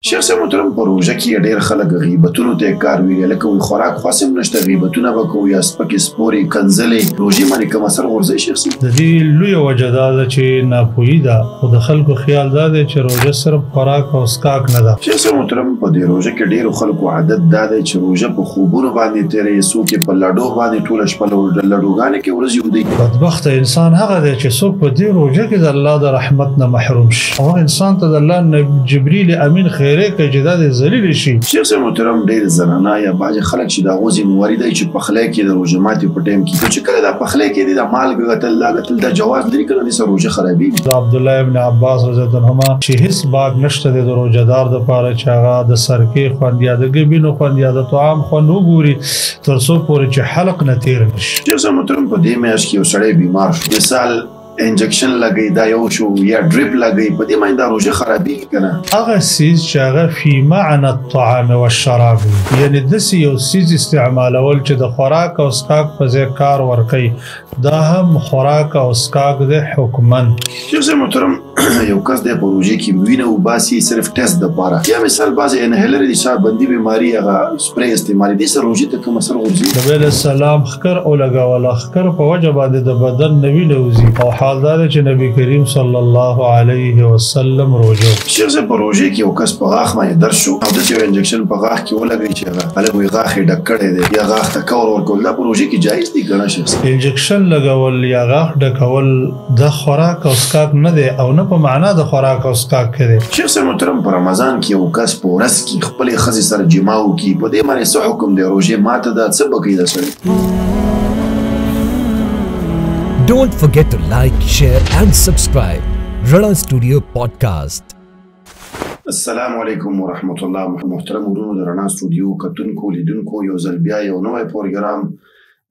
شیخ صاحب محترم په روژه کې ډېر خلک غیبتونو ته کار ویلي لکه وایي خوراک خاص هم نشته غیبتونه به کوو یا سپکې سپورې کنځلې روژې باندې کوم اثر غورځوي شیخ صاحب؟ د دې لویه وجه دا ده چې ناپوهي ده خو د خلکو خیال دا دی چې روژه صرف خوراک او څښاک نه ده. شیخ صاحب محترم په دې روژه کې ډېرو خلکو عادت دا دی چې روژه په خوبونو باندې تېروي څوک یې په لډو باندې ټوله شپه لډوګانې کې ورځي ودی. بدبخته انسان هغه دی چې څوک په دې روژه کې د الله د رحمت نه محروم شي. هغه انسان ته د الله جبریل امین خیرې کوي چې دا ذلیل شي. شیخ صاحب محترم ډېر زنانه یا بعضې خلک چې د هغو ذمهواري دی چې پخلی کې د روژه ماتي په ټایم کې چې کله دا پخلی کې دی د مالګه ګټل دا ګټل دا جواز لري که نه دې سره روژه خرابېږي. د عبدالله ابن عباس رضی الله عنهما چې هېڅ باک نشته دی د روژهدار دپاره چې هغه د سرکې خوند یا د ګبینو خوند یا د طعام خوند وګوري تر څو پورې چې حلق نه تېر نه شي. شیخ صاحب محترم په دې میاشت کې یو سړی بیمار شو مثال انجکشن لګی دا یو شو یا ډریپ لګی په دې باندې دا روژه خرابېږي که نه؟ هغه څیز چې هغه فی معنی الطعام والشراب یعنې داسې یو څیز استعمالول چې د خوراک او څښاک په ځای کار ورکوي دا هم خوراک او څښاک دی حکمن. شیخ صاحب محترم یو کس دی په روژې کې وینه وباسي صرف ټیسټ دپاره یا مثال بعضې انهیلر دي ساه بندي بیماري هغه سپری استعمالي دې سره روژې ته کوم اثر غورځوي؟ نبي علیه السلام ښکر ولګوله ښکر په وجه باندې د بدن نه وینه وځي او حال دا دی چې نبي کریم صلی الله علیه وسلم روژه. شیخ صاحب په روژې کې یو کس په غاښ باندې درد شو او داسې یو انجکشن په غاښ کې ولګوي چې هغه هلک وایي غاښ یې ډک کړی دی یا غاښ ته کور ورکول دا په روژې کې جایز دي که نه شیخ صاحب؟ انجکشن لګول یا غاښ ډکول د خوراک او څښاک نه دی او نه په معنا د خوراک او څښاک کې دی. شیخ صاحب محترم په رمضان کې یو کس په ورځ کې خپلې ښځې سره جما وکړي په دې باندې څه حکم دی؟ روژې ماته ده څه به کوي دا سړی؟ Don't forget to like, share and subscribe. Rana Studio Podcast. السلام علیکم ورحمت الله. محترم ورونو د رڼا سټوډیو کتونکو لیدونکو یو ځل بیا یو نوی پروګرام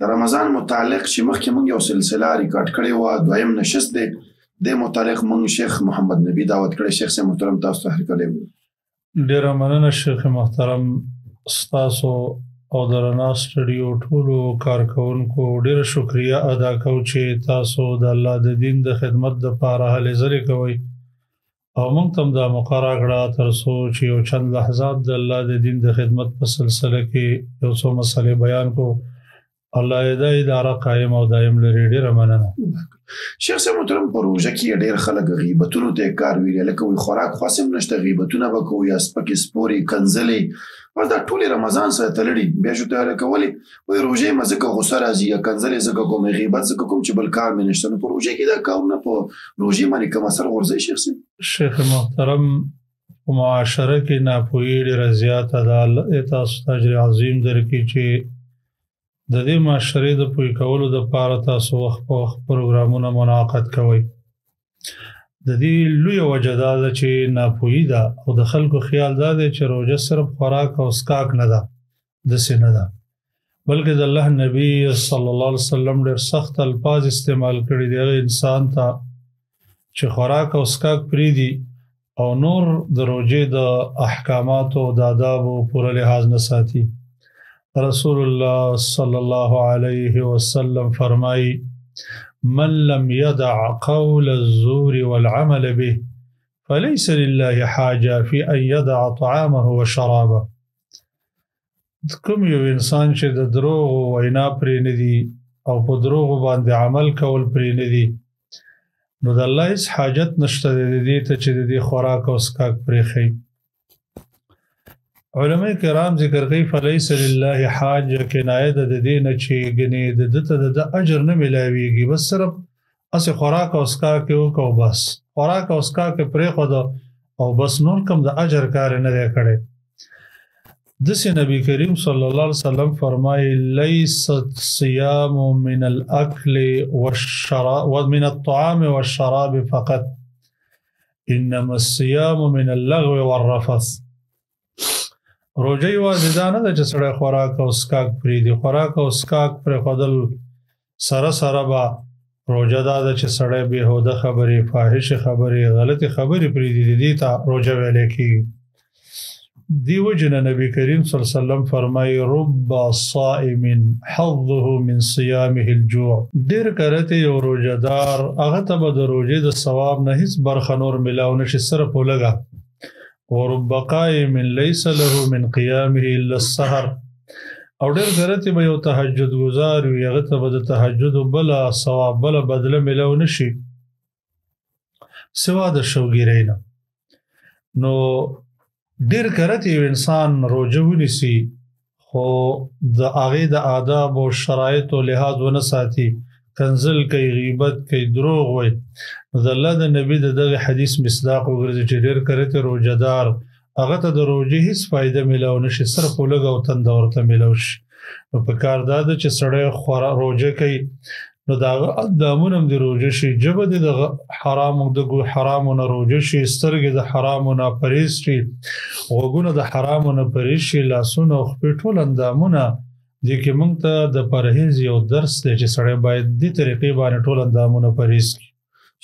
د رمضان متعلق چې مخکې موږ یو سلسله ریکارډ کړې وه دویم نشست دی دې متعلق موږ شیخ محمد نبي دعوت کړی. شیخ صاحب محترم تاسو ته هرکلی وایو. ډېره مننه شیخ محترم ستاسو او د رڼا سټوډیو ټولو کارکوونکو ډېره شکریه ادا کوو چې تاسو د الله د دین د خدمت دپاره هلې ځلې کوئ او موږ ته هم دا موقع راکړه تر څو چې یو چند لحظات د الله د دین د خدمت په سلسله کې یو څو مسلې بیان کړو. الله یې دا اداره قایم او دایم لري. ډېره مننه. شیخ صاحب محترم په روژه کې ډېر خلک غیبتونو ته کار ویلي لکه وایي خوراک خاص هم نشته غیبتونه به کوو یا سپکې سپورې کنځلې او دا ټولې رمضان سره تړلي بیا شو ته کولې وایي روژې ما ځکه غوسه راځي یا کنځلې ځکه کوم غیبت ځکه کوم چې بل کار مې نشته نو په روژې کې دا کارونه په روژې باندې کوم اثر غورځوي شیخ صاحب؟ شیخ محترم په معاشره کې ناپوهي ډېره زیاته ده. الله تاسو ته اجر عظیم درکړي چې د دې معاشرې د پوه کولو دپاره تاسو وخت په وخت پروګرامونه منعقد کوئ. د دې لویه وجه دا ده چې ناپوهي ده او د خلکو خیال دا دی چې روژه صرف خوراک او څښاک نه ده داسې نه ده بلکې د الله نبي صلی الله علیه وسلم ډېر سخت الفاظ استعمال کړي دي هغه انسان ته چې خوراک او څښاک پرېږدي او نور د روژې د احکاماتو او د آدابو پوره لحاظ نه ساتي. رسول الله صلی الله علیه وسلم فرمایي من لم يدع قول الزور والعمل به فليس لله حاجة في أن يدع طعامه وشرابه. کوم یو انسان چې د دروغو وینا پرې نه دي او په دروغو باندې عمل کول پرې نه دي نو د الله هېڅ حاجت نشته د دې ته چې د دې خوراک او څښاک پرېښوي. علماء کرام ذکر کوي فلیس لله حاجه کنایه د دې نه چې ګنې د ده ته د اجر نه میلاویږي بس صرف هسې خوراک او څښاک یې وکړو بس خوراک او څښاک یې پرېښوده او بس نور کوم د اجر کار یې نه دی کړی. داسې نبي کریم صلی الله علیه وسلم فرمایي لیس الصیام من الاکل ومن الطعام والشراب فقط انما الصیام من اللغو والرفث. روژه یوازې دا نه ده چې سړی خوراک او څښاک پرېږدي خوراک او څښاک پرېښودل سره سره به روژه دا ده چې سړی بېهوده خبرې فاحشې خبرې غلطې خبرې پرېږدي دې ته روژه ویلی کېږي. دې وجې نه نبي کریم صلی الله علیه وسلم فرمایي رب صائم حظه من صیامه الجوع. ډېر کرته یو روژهدار هغه ته به د روژې د ثواب نه هېڅ برخه نور میلاو نشي صرف ولږه ورب قائم ليس له من قيامه الا السهر او ډېر غرته به یو تهجد گزار وي هغه ته به د تهجد بلا ثواب بلا بدله ملو نشي سوا د شوګیرې نه نو ډېر غرته یو انسان روزه ونیسي خو د هغې د آداب او شرایطو لحاظ ونه ساتي کنزل کوي غیبت کوي دروغ وایي نو د الله د نبي د دغه حدیث مصداق وګرځي چې ډېر کرته روزهدار هغه ته د روزې هیڅ فایده ملو نشي صرف ولګ او تند ورته ملو شي نو په کار دا ده چې سړی روزه کوي نو دا اقدامونه د روزه شي جبه د حرامو نه روزه شي سترګې د حرامو نه پرهیز شي غوږونه د حرامو نه پرهیز شي لاسونه او خپې ټول اندامونه دې کې موږ ته د پرهیز یو درس دی چې سړی باید دې طریقې باندې ټول اندامونه پرهیز کړي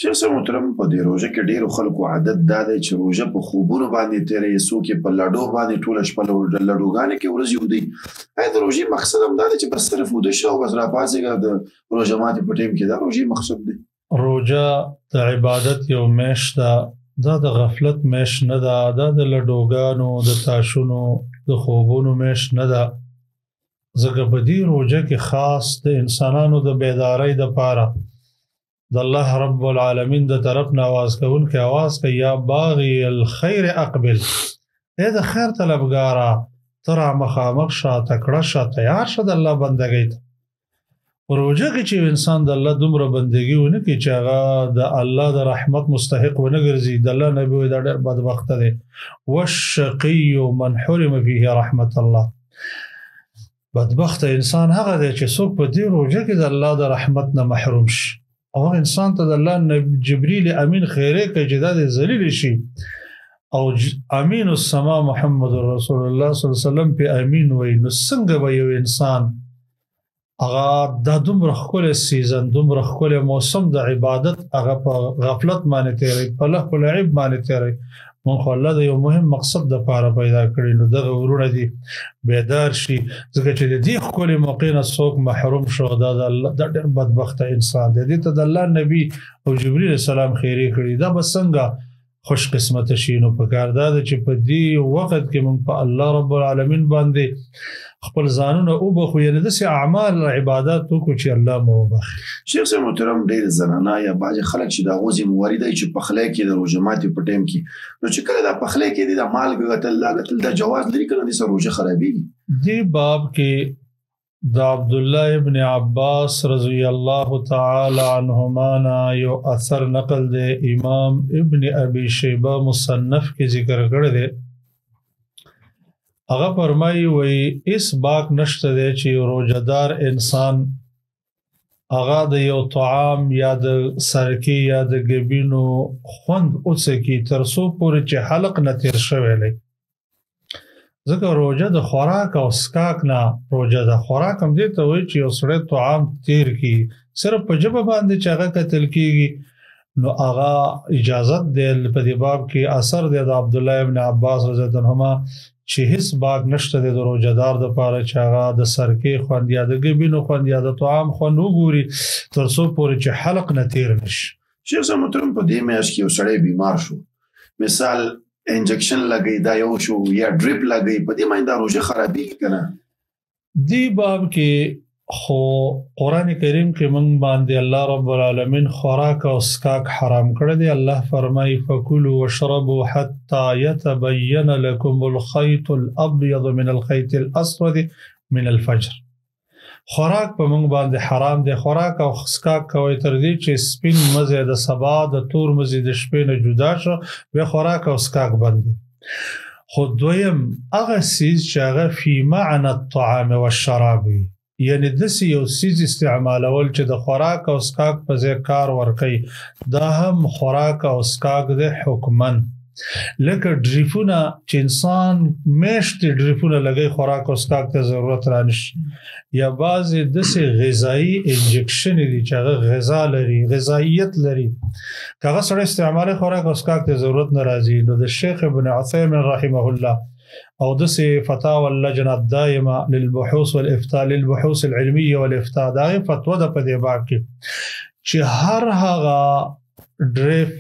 شیخ صاحب محترم په دې روزه کې ډېرو خلکو عادت دا دی چې روزه په خوبونو باندې تېروي څوک یې په لډو باندې ټوله شپه لډوګانې کې ورځي ودي آیا د روژې مقصد هم دا دی چې بس صرف وده شه او بس راپاڅېږه د روژه ماتې په ټیم کې دا روژې مقصد دی روزه د عبادت یو میاشت ده دا د غفلت میاشت نه ده دا د لډوګانو د تاشونو د خوبونو میاشت نه ده ځکه په دې روزه کې خاص د انسانانو د بیدارۍ دپاره د الله رب العالمین د طرف نه आवाज کوونکی आवाज کوي یا باغی الخير اقبل اې د خیر طلبګارا تر مخامخ شه تکړه شه تیار شه د الله بندګۍ ته روزه کې چې انسان د الله دومره بندګي ونه کوي چې هغه د الله د رحمت مستحق ونه ګرځي د الله نبی دا ډېر بدبخته دی والشقي من حرم فيه رحمت الله بدبخت انسان هغه دی چې څوک په دې روزه کې د الله د رحمت نه محروم شي او انسان ته د الله جبريل امین خیره کوي چې دا ذلیل شي او امین السما محمد رسول الله صلی الله علیه وسلم په امین وای نو څنګه به یو انسان هغه د دومره خپل سیزن دومره خپل موسم د عبادت هغه په غفلت باندې تیری په له په لعب باندې تیری مونږ الله د یو مهم مقصد د پاره پیدا کړی نو دغه ورونه دي بیدار شي ځکه چې د دې خپل موقع نه څوک محروم شو دا د الله د ډېر بدبخته انسان دی ته د الله نبی او جبرئیل السلام خیری کړی دا بسنګه خوش قسمت شي نو په کار دا چې په دې وخت کې مونږ په الله رب العالمین باندې خپل ځانونه او بخو یعنی د سي اعمال عبادت کو چې الله مو بخ شیخ صاحب محترم ډېر زنانه یا باج خلک چې دا غوزي موارد چې په خله کې د روزه ماتې په ټیم کې نو چې کله دا په خله کې د مال غتل د جواز لري کنه د روزه خرابېږي دی باب کې د عبد الله ابن عباس رضی الله تعالی عنهما یو اثر نقل دی امام ابن ابي شيبه مصنف کې ذکر کړی دی هغه فرمایي وي اس باک نشته دی چې روزدار انسان هغه د یو طعام یا د سرکی یا د ګبینو خوند اوسکی تر څو پورې چې حلق نه تیر شوی لای ځکه روزه د خوراک او اسکاک نه روزه د خوراک هم دې ته وایي چې یو سړی طعام تیر کی صرف په جبه باندې چې هغه قتل کیږي نو هغه اجازت دی په دې باب کې اثر دی د عبد الله ابن عباس رضی الله عنهما چې هیڅ باغ نشته د روزدار د پاره چې هغه د سرکې خوند یا د ګبینو خوند یا د طعام خوند وګوري تر څو پورې چې حلق نه تیر نشي شیخ صاحب محترم په دې میاشت کې یو سړی بیمار شو مثال انجکشن لګی دا یو شو یا ډریپ لګی په دې باندې روزه خرابېږي کنه دی باب کې خو قران کریم کې موږ باندې الله رب العالمین خوراک او اسکاک حرام کړی دی الله فرمایي فکلوا واشربوا حتى يتبين لكم الخيط الابيض من الخيط الاسود من الفجر خوراک په موږ باندې حرام دی خوراک او اسکاک کوي تر دې چې سپین مزه د سبا د تور مزه د شپې نه جدا شو به خوراک او اسکاک باندې خو دویم هغه سیز چې هغه فی معنى الطعام والشراب یعنی دسی یو سیز استعمالول چې د خوراک او اسکاک په ځای کار ورکي دا هم خوراک او اسکاک د حکمن لکه ډریفونه چې انسان میشت ډریفونه لګي خوراک او اسکاک ته ضرورت رانشي یا بعضی دسی غذایی انجکشن دي چې هغه غذا لري غذایت لري کله سره استعمال خوراک او اسکاک ته ضرورت ناراضي نو د شیخ ابن عثیمین رحمه الله او دسي فتاوى اللجنه الدائمه للبحوث والافتاء للبحوث العلميه والافتاء دا فتوا د په دی باب کې چې هر هغه ډریف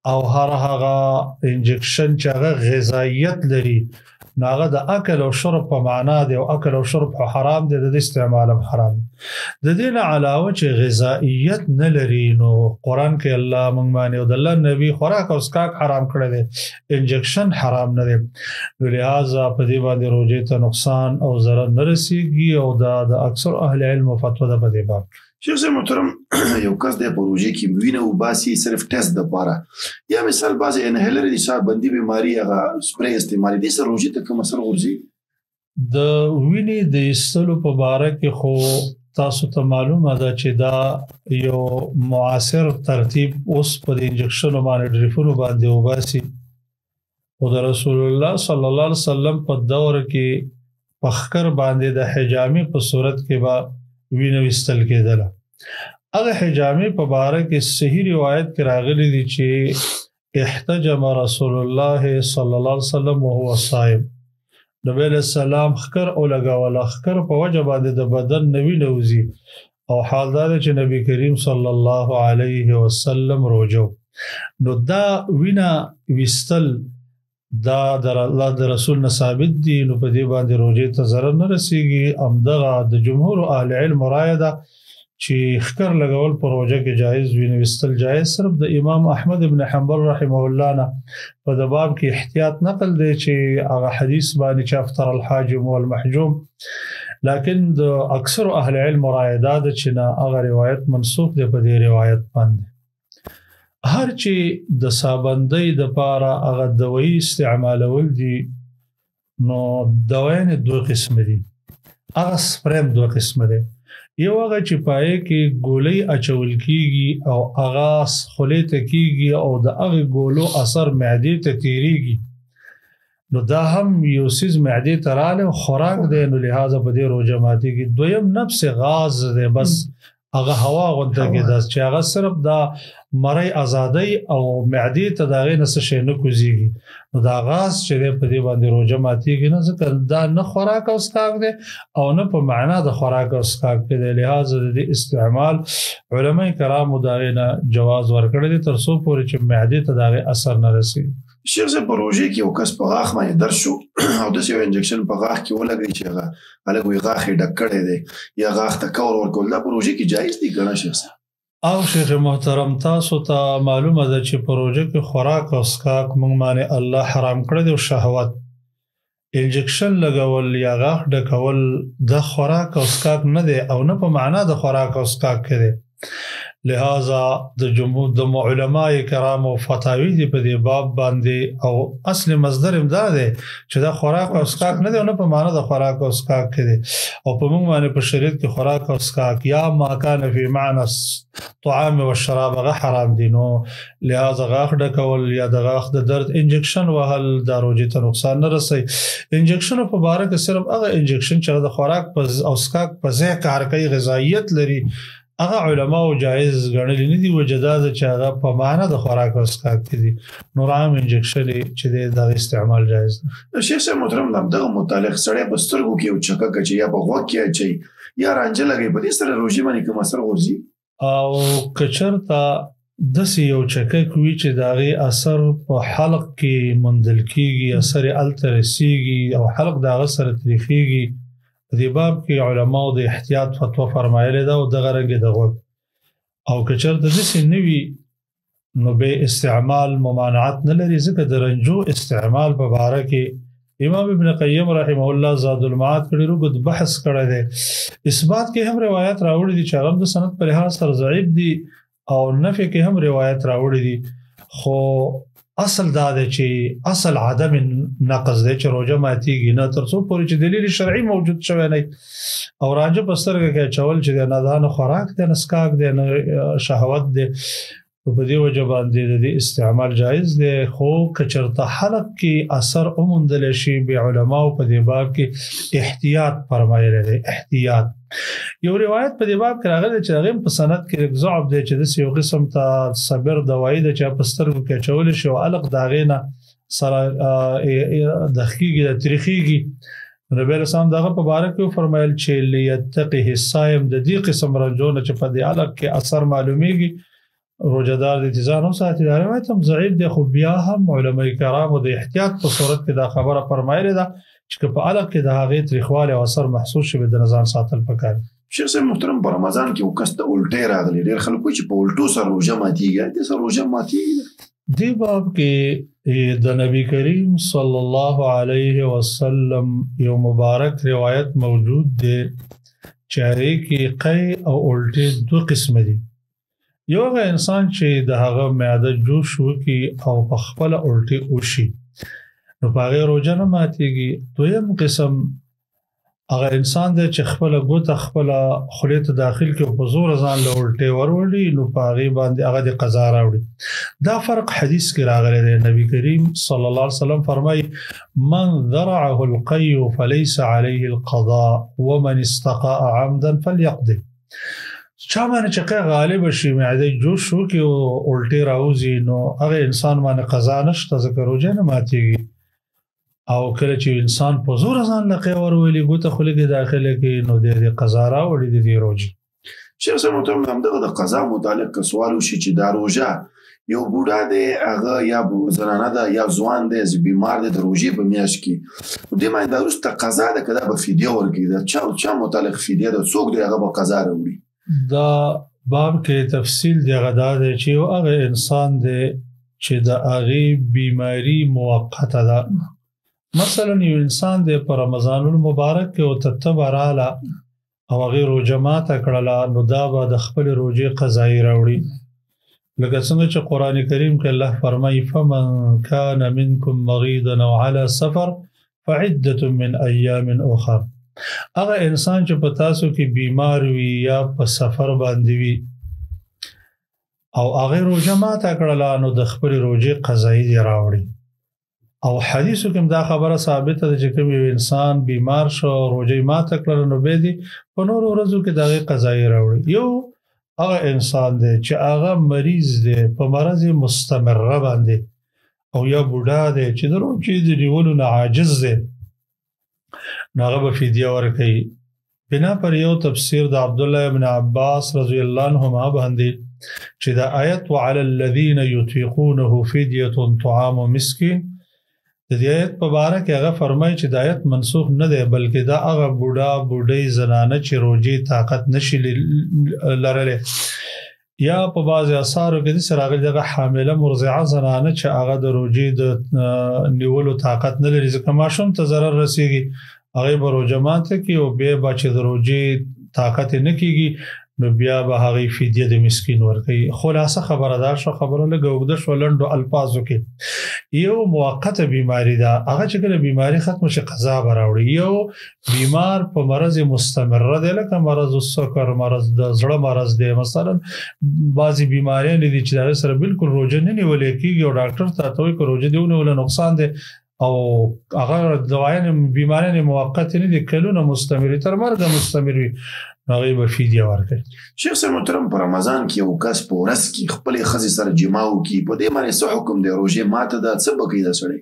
او هر هغه انجکشن چې هغه غذایت لري نو هغه د اکل او شرب په معنا دی او اکل او شرب حرام دی د استعمال حرام د دې نه علاوه چې غذایت نه لري نو قران کې الله مونږ باندې او د الله نبی خوراک او اسکاک حرام کړی دی انجکشن حرام نه دی لہذا په دې باندې روزه ته نقصان او ضرر نه رسیږي او د اکثر اهل علم فتوا ده په دې باب شیخ صاحب محترم یو کس د پروژې کې وینه او باسي صرف ټیسټ د پاره یا مثال بعض انهیلر دي صاحب بندي بیماری هغه سپری استعمال دي سره روزي ته کوم اثر ورزي د وینې د ایستلو په باره کې خو تاسو ته معلومه ده چې دا یو معاصر ترتیب اوس په انجکشن باندې ډریفونو باندې وباسي او د رسول الله صلی الله علیه وسلم په دور کې پخکر باندې د حجامې په صورت کې با وینو استل کېدله هغه حجامې په باره کې صحیح روایت کې راغلي دي چې احتجم رسول الله صلی الله علیه وسلم وهو صائم نبی علیہ السلام خکر او لګول خکر په وجه باندې د بدن نوی نوزي او حال دا چې نبی کریم صلی الله علیه وسلم روجو نو دا وینا وستل دا در الله د رسول نه ثابت دي نو په دې باندې روزه ته ضرر نه رسیږي امدغه د جمهور اهل علم رائے ده چې خکر لګول پر روزه کې جایز وي نو وستل جایز صرف د امام احمد ابن حنبل رحمه الله نه په د باب کې احتیاط نقل دی چې هغه حدیث باندې چې افطر الحاجم والمحجوم لکن د اکثر اهل علم رائے ده چې نه هغه روایت منسوخ دی په دې روایت باندې هر چې د صابندۍ د پاره هغه دوی استعمالول دي نو دوین دوه قسم دي هغه سپریم دوه قسم دي یو هغه چې پای کې ګولۍ اچول کیږي او هغه خولې ته کیږي او د هغه ګولو اثر معدې ته تیریږي نو دا هم یو سیز معدې ته رااله خوراک دی نو لہذا په دې روزه ماتي کې دویم نفس غاز دی بس هغه هوا غونډه کې د چې هغه صرف دا مړی ازادۍ او معدې ته دا غي نس شي نه کوزيږي نو دا غاز چې په دې باندې روزه ماتيږي نه ځکه دا نه خوراک او اسکاک دی او نه په معنا د خوراک او اسکاک دی لہذا د استعمال علما کرام داغه جواز ورکړي دي تر څو پورې چې معدې ته دا اثر نه رسیږي شیخ صاحب پروژې کې یو کس په غاښ باندې درد شو او د یو انجکشن په غاښ کې ولګي چې هغه الګوي غاښ ډک کړي دی یا غاښ ته کور ورکول دا پروژې کې جایز دي کنه شیخ صاحب او شیخ محترم تاسو ته معلومه ده چې پروژه کې خوراک او اسکاک موږ باندې الله حرام کړی دی او شهوت انجکشن لګول یا غاښ ډکول د خوراک او اسکاک نه دی او نه په معنا د خوراک او اسکاک کې دی لہذا د جمهور د علماء کرام او فتاوی دی په دې باب باندې او اصل مصدر امدا دی چې دا خوراک او اسکاک نه دی نه په معنا د خوراک او اسکاک کې دی او په موږ باندې په شریعت کې خوراک او اسکاک یا ما کان فی معنى طعام او شراب غ حرام دي نو لہذا غاښ ډکول یا د غاښ د درد انجکشن وهل د روزي ته نقصان نه رسي انجکشن په باره کې صرف هغه انجکشن چې د خوراک او اسکاک په ځای کار کوي غذایت لري هغه علماء جایز غنل نه دي وجداد چې هغه په معنا د خوراک او اسکاک دي نور عام انجکشن چې د استعمال جایز ده شیخ صاحب محترم دغه متعلق سره په سترګو کې او چکه کچې یا په غوږ کې اچي یا رانجه لګي په دې سره روزي باندې کوم اثر ورزي او کچرتا د یو چکه کوي چې داغي اثر په حلق کې مندل کیږي اثر الترسيږي او حلق داغه سره تریخيږي د باب کې علماء د احتیاط فتوا فرمایله ده او د غرنګ دغه او کچر د دې نوي نو به استعمال ممانعت نه لري ځکه د رنجو استعمال په باره کې امام ابن قیم رحمه الله زاد المعاد کړي روغد بحث کړی دی اثبات کې هم روایت راوړي دي چې هغه د سند په لحاظ سره ضعیف دي او نفي کې هم روایت راوړي دي خو اصل دا دی چې اصل عدم نقض دی چې روزه ماتيږي نه تر څو پورې چې دلیل شرعي موجود شوی نه او راجب پسترګه کې چول چې نه دان خوراک د نسکاک د شهوت د په دې وجه باندې د استعمال جایز دی خو کچرته حلق کې اثر اومندل شي به علماء په دې باب کې احتیاط فرمایلی دی احتیاط یو روایت په دې باب کې راغلی چې هغه په سند کې ضعف دی چې د یو قسم ته صبر دوايي د چا پسترګو کې چول شي او الګ داغینه سره دخیږي د تاریخيږي نبی رسول دغه په باره کې فرمایل چې لیتقه الصائم د دې قسم رنجونه چې په دې الګ کې اثر معلومیږي روزدار د ځان او ساتي دا روایت هم ضعیف دی خو بیا هم علماء کرامو د احتیاط په صورت کې دا خبره فرمایله ده چې په الګ کې د هغې تریخوالی او اثر محسوس شوی د نظام ساتل پکار. شیخ صاحب محترم په رمضان کې وکست الټی راغلی ډېر خلک چې په الټو سره روزه ماتیږي د سره روزه ماتیږي. دی باب کې د نبی کریم صلی الله علیه وسلم یو مبارک روایت موجود دی چې هغې کې قی او الټی دو قسم دي. یو هغه انسان چې د هغه معده جوش وکړي او په خپله الټی وشي نو په هغې روژه نه ماتیږي. دویم قسم هغه انسان دی چې خپله ګوته خپله خولې ته داخل کړي او په زوره ځان له الټۍ وروړي نو په هغې باندې هغه د قضا راوړي. دا فرق حدیث کې راغلی دی. نبی کریم صلی الله علیه وسلم فرمایي من ذرعه القی فلیس علیه القضاء ومن استقاء عمدا فلیقضي. چا باندې چې قی غالب شي معده جوش وکړي او الټۍ راوځي نو هغه انسان باندې قضا نشته ځکه روژه نه ماتیږي. او کله چې انسان په زور ځان لقې ورولي ګوته خولې کې داخله کې نو د قضا راوړي د دې روژې. شیخ صاحب محترم همدغه د قضا متعلق که سوال وشي چې دا روژه یو بوډا دی هغه یا زنانه ده یا ځوان دی بیمار دی د روژې په میاشت کې نو دې باندې دا وروسته قضا ده که دا به فدیه ورکړي د چا متعلق فدیه ده څوک دی هغه به قضا راوړي. دا باب کې تفصیل دی هغه دا دی چې یو هغه انسان دی چې د هغې بیماري موقته ده. مثلا یو انسان دی په رمضان المبارک کې او تبه راله او هغې روژه ماته کړله نو دا به د خپلې روژې قضایي راوړي. لکه څنګه چې قرآن کریم کې الله فرمایي فمن کان منکم مریضا او علی سفر فعدة من ایام اخر. هغه انسان چې په تاسو کې بیمار وي یا په سفر باندې وي او هغې روژه ماته کړله نو د خپلې روژې قضایي دې راوړي. او حدیثو کې دا خبره ثابته ده چې کوم یو انسان بیمار شو روژه ماته کړله نو بیا دې په نورو ورځو کې د هغې قضایي راوړي. یو هغه انسان دی چې هغه مریض دی په مرض مستمره باندې او یا بوډا دی چې د روژې د نیولو نه عاجز دی نو هغه به فدیه ورکوي. بنا پر یو تفسیر د عبدالله ابن عباس رضی الله عنهما باندې چې دا آیت وعلى الذین یطیقونه فدیة طعام مسکین د دې آیت په باره کې هغه فرمایي چې د آیت منسوخ نه دی بلکې دا هغه بوډا بوډۍ زنانه چې روژې طاقت نشي لرلی یا په بعضې اثارو کې داسې راغلي دغه حامله مرضعه زنانه چې هغه د روژې د نیولو طاقت نه لري ځکه ماشوم ته ضرر رسیږي هغې به روژه ماته کړي او بیا به چې د روژې طاقت یې نه کېږي نو بیا به هغې فدیه د مسکین ورکوي. خلاصه خبره دا شوه خبره لږه اوږده شوه لنډو الفاظو کې. یو موقته بیماری ده هغه چې کله بیماری ختمه شي قضا به راوړي. یو بیمار په مرض مستمره دی لکه مرض السکر مرض د زړه مرض دی مثلا بعضې بیماریانې دي چې د هغې سره بالکل روژه نه نیولی کېږي او ډاکټر ته ته وایي که روژه دې ونیوله نقصان دی او هغه دوايانې بیماریانې موقتې نه دي کلونه مستمري تر مرګه مستمر وي هغې به فدیه ورکوي. شیخ صاحب محترم په رمضان کې یو کس په ورځ کې خپلې ښځې سره جما وکړي په دې باندې څه حکم دی روژې ماته ده څه به کوي دا سړی؟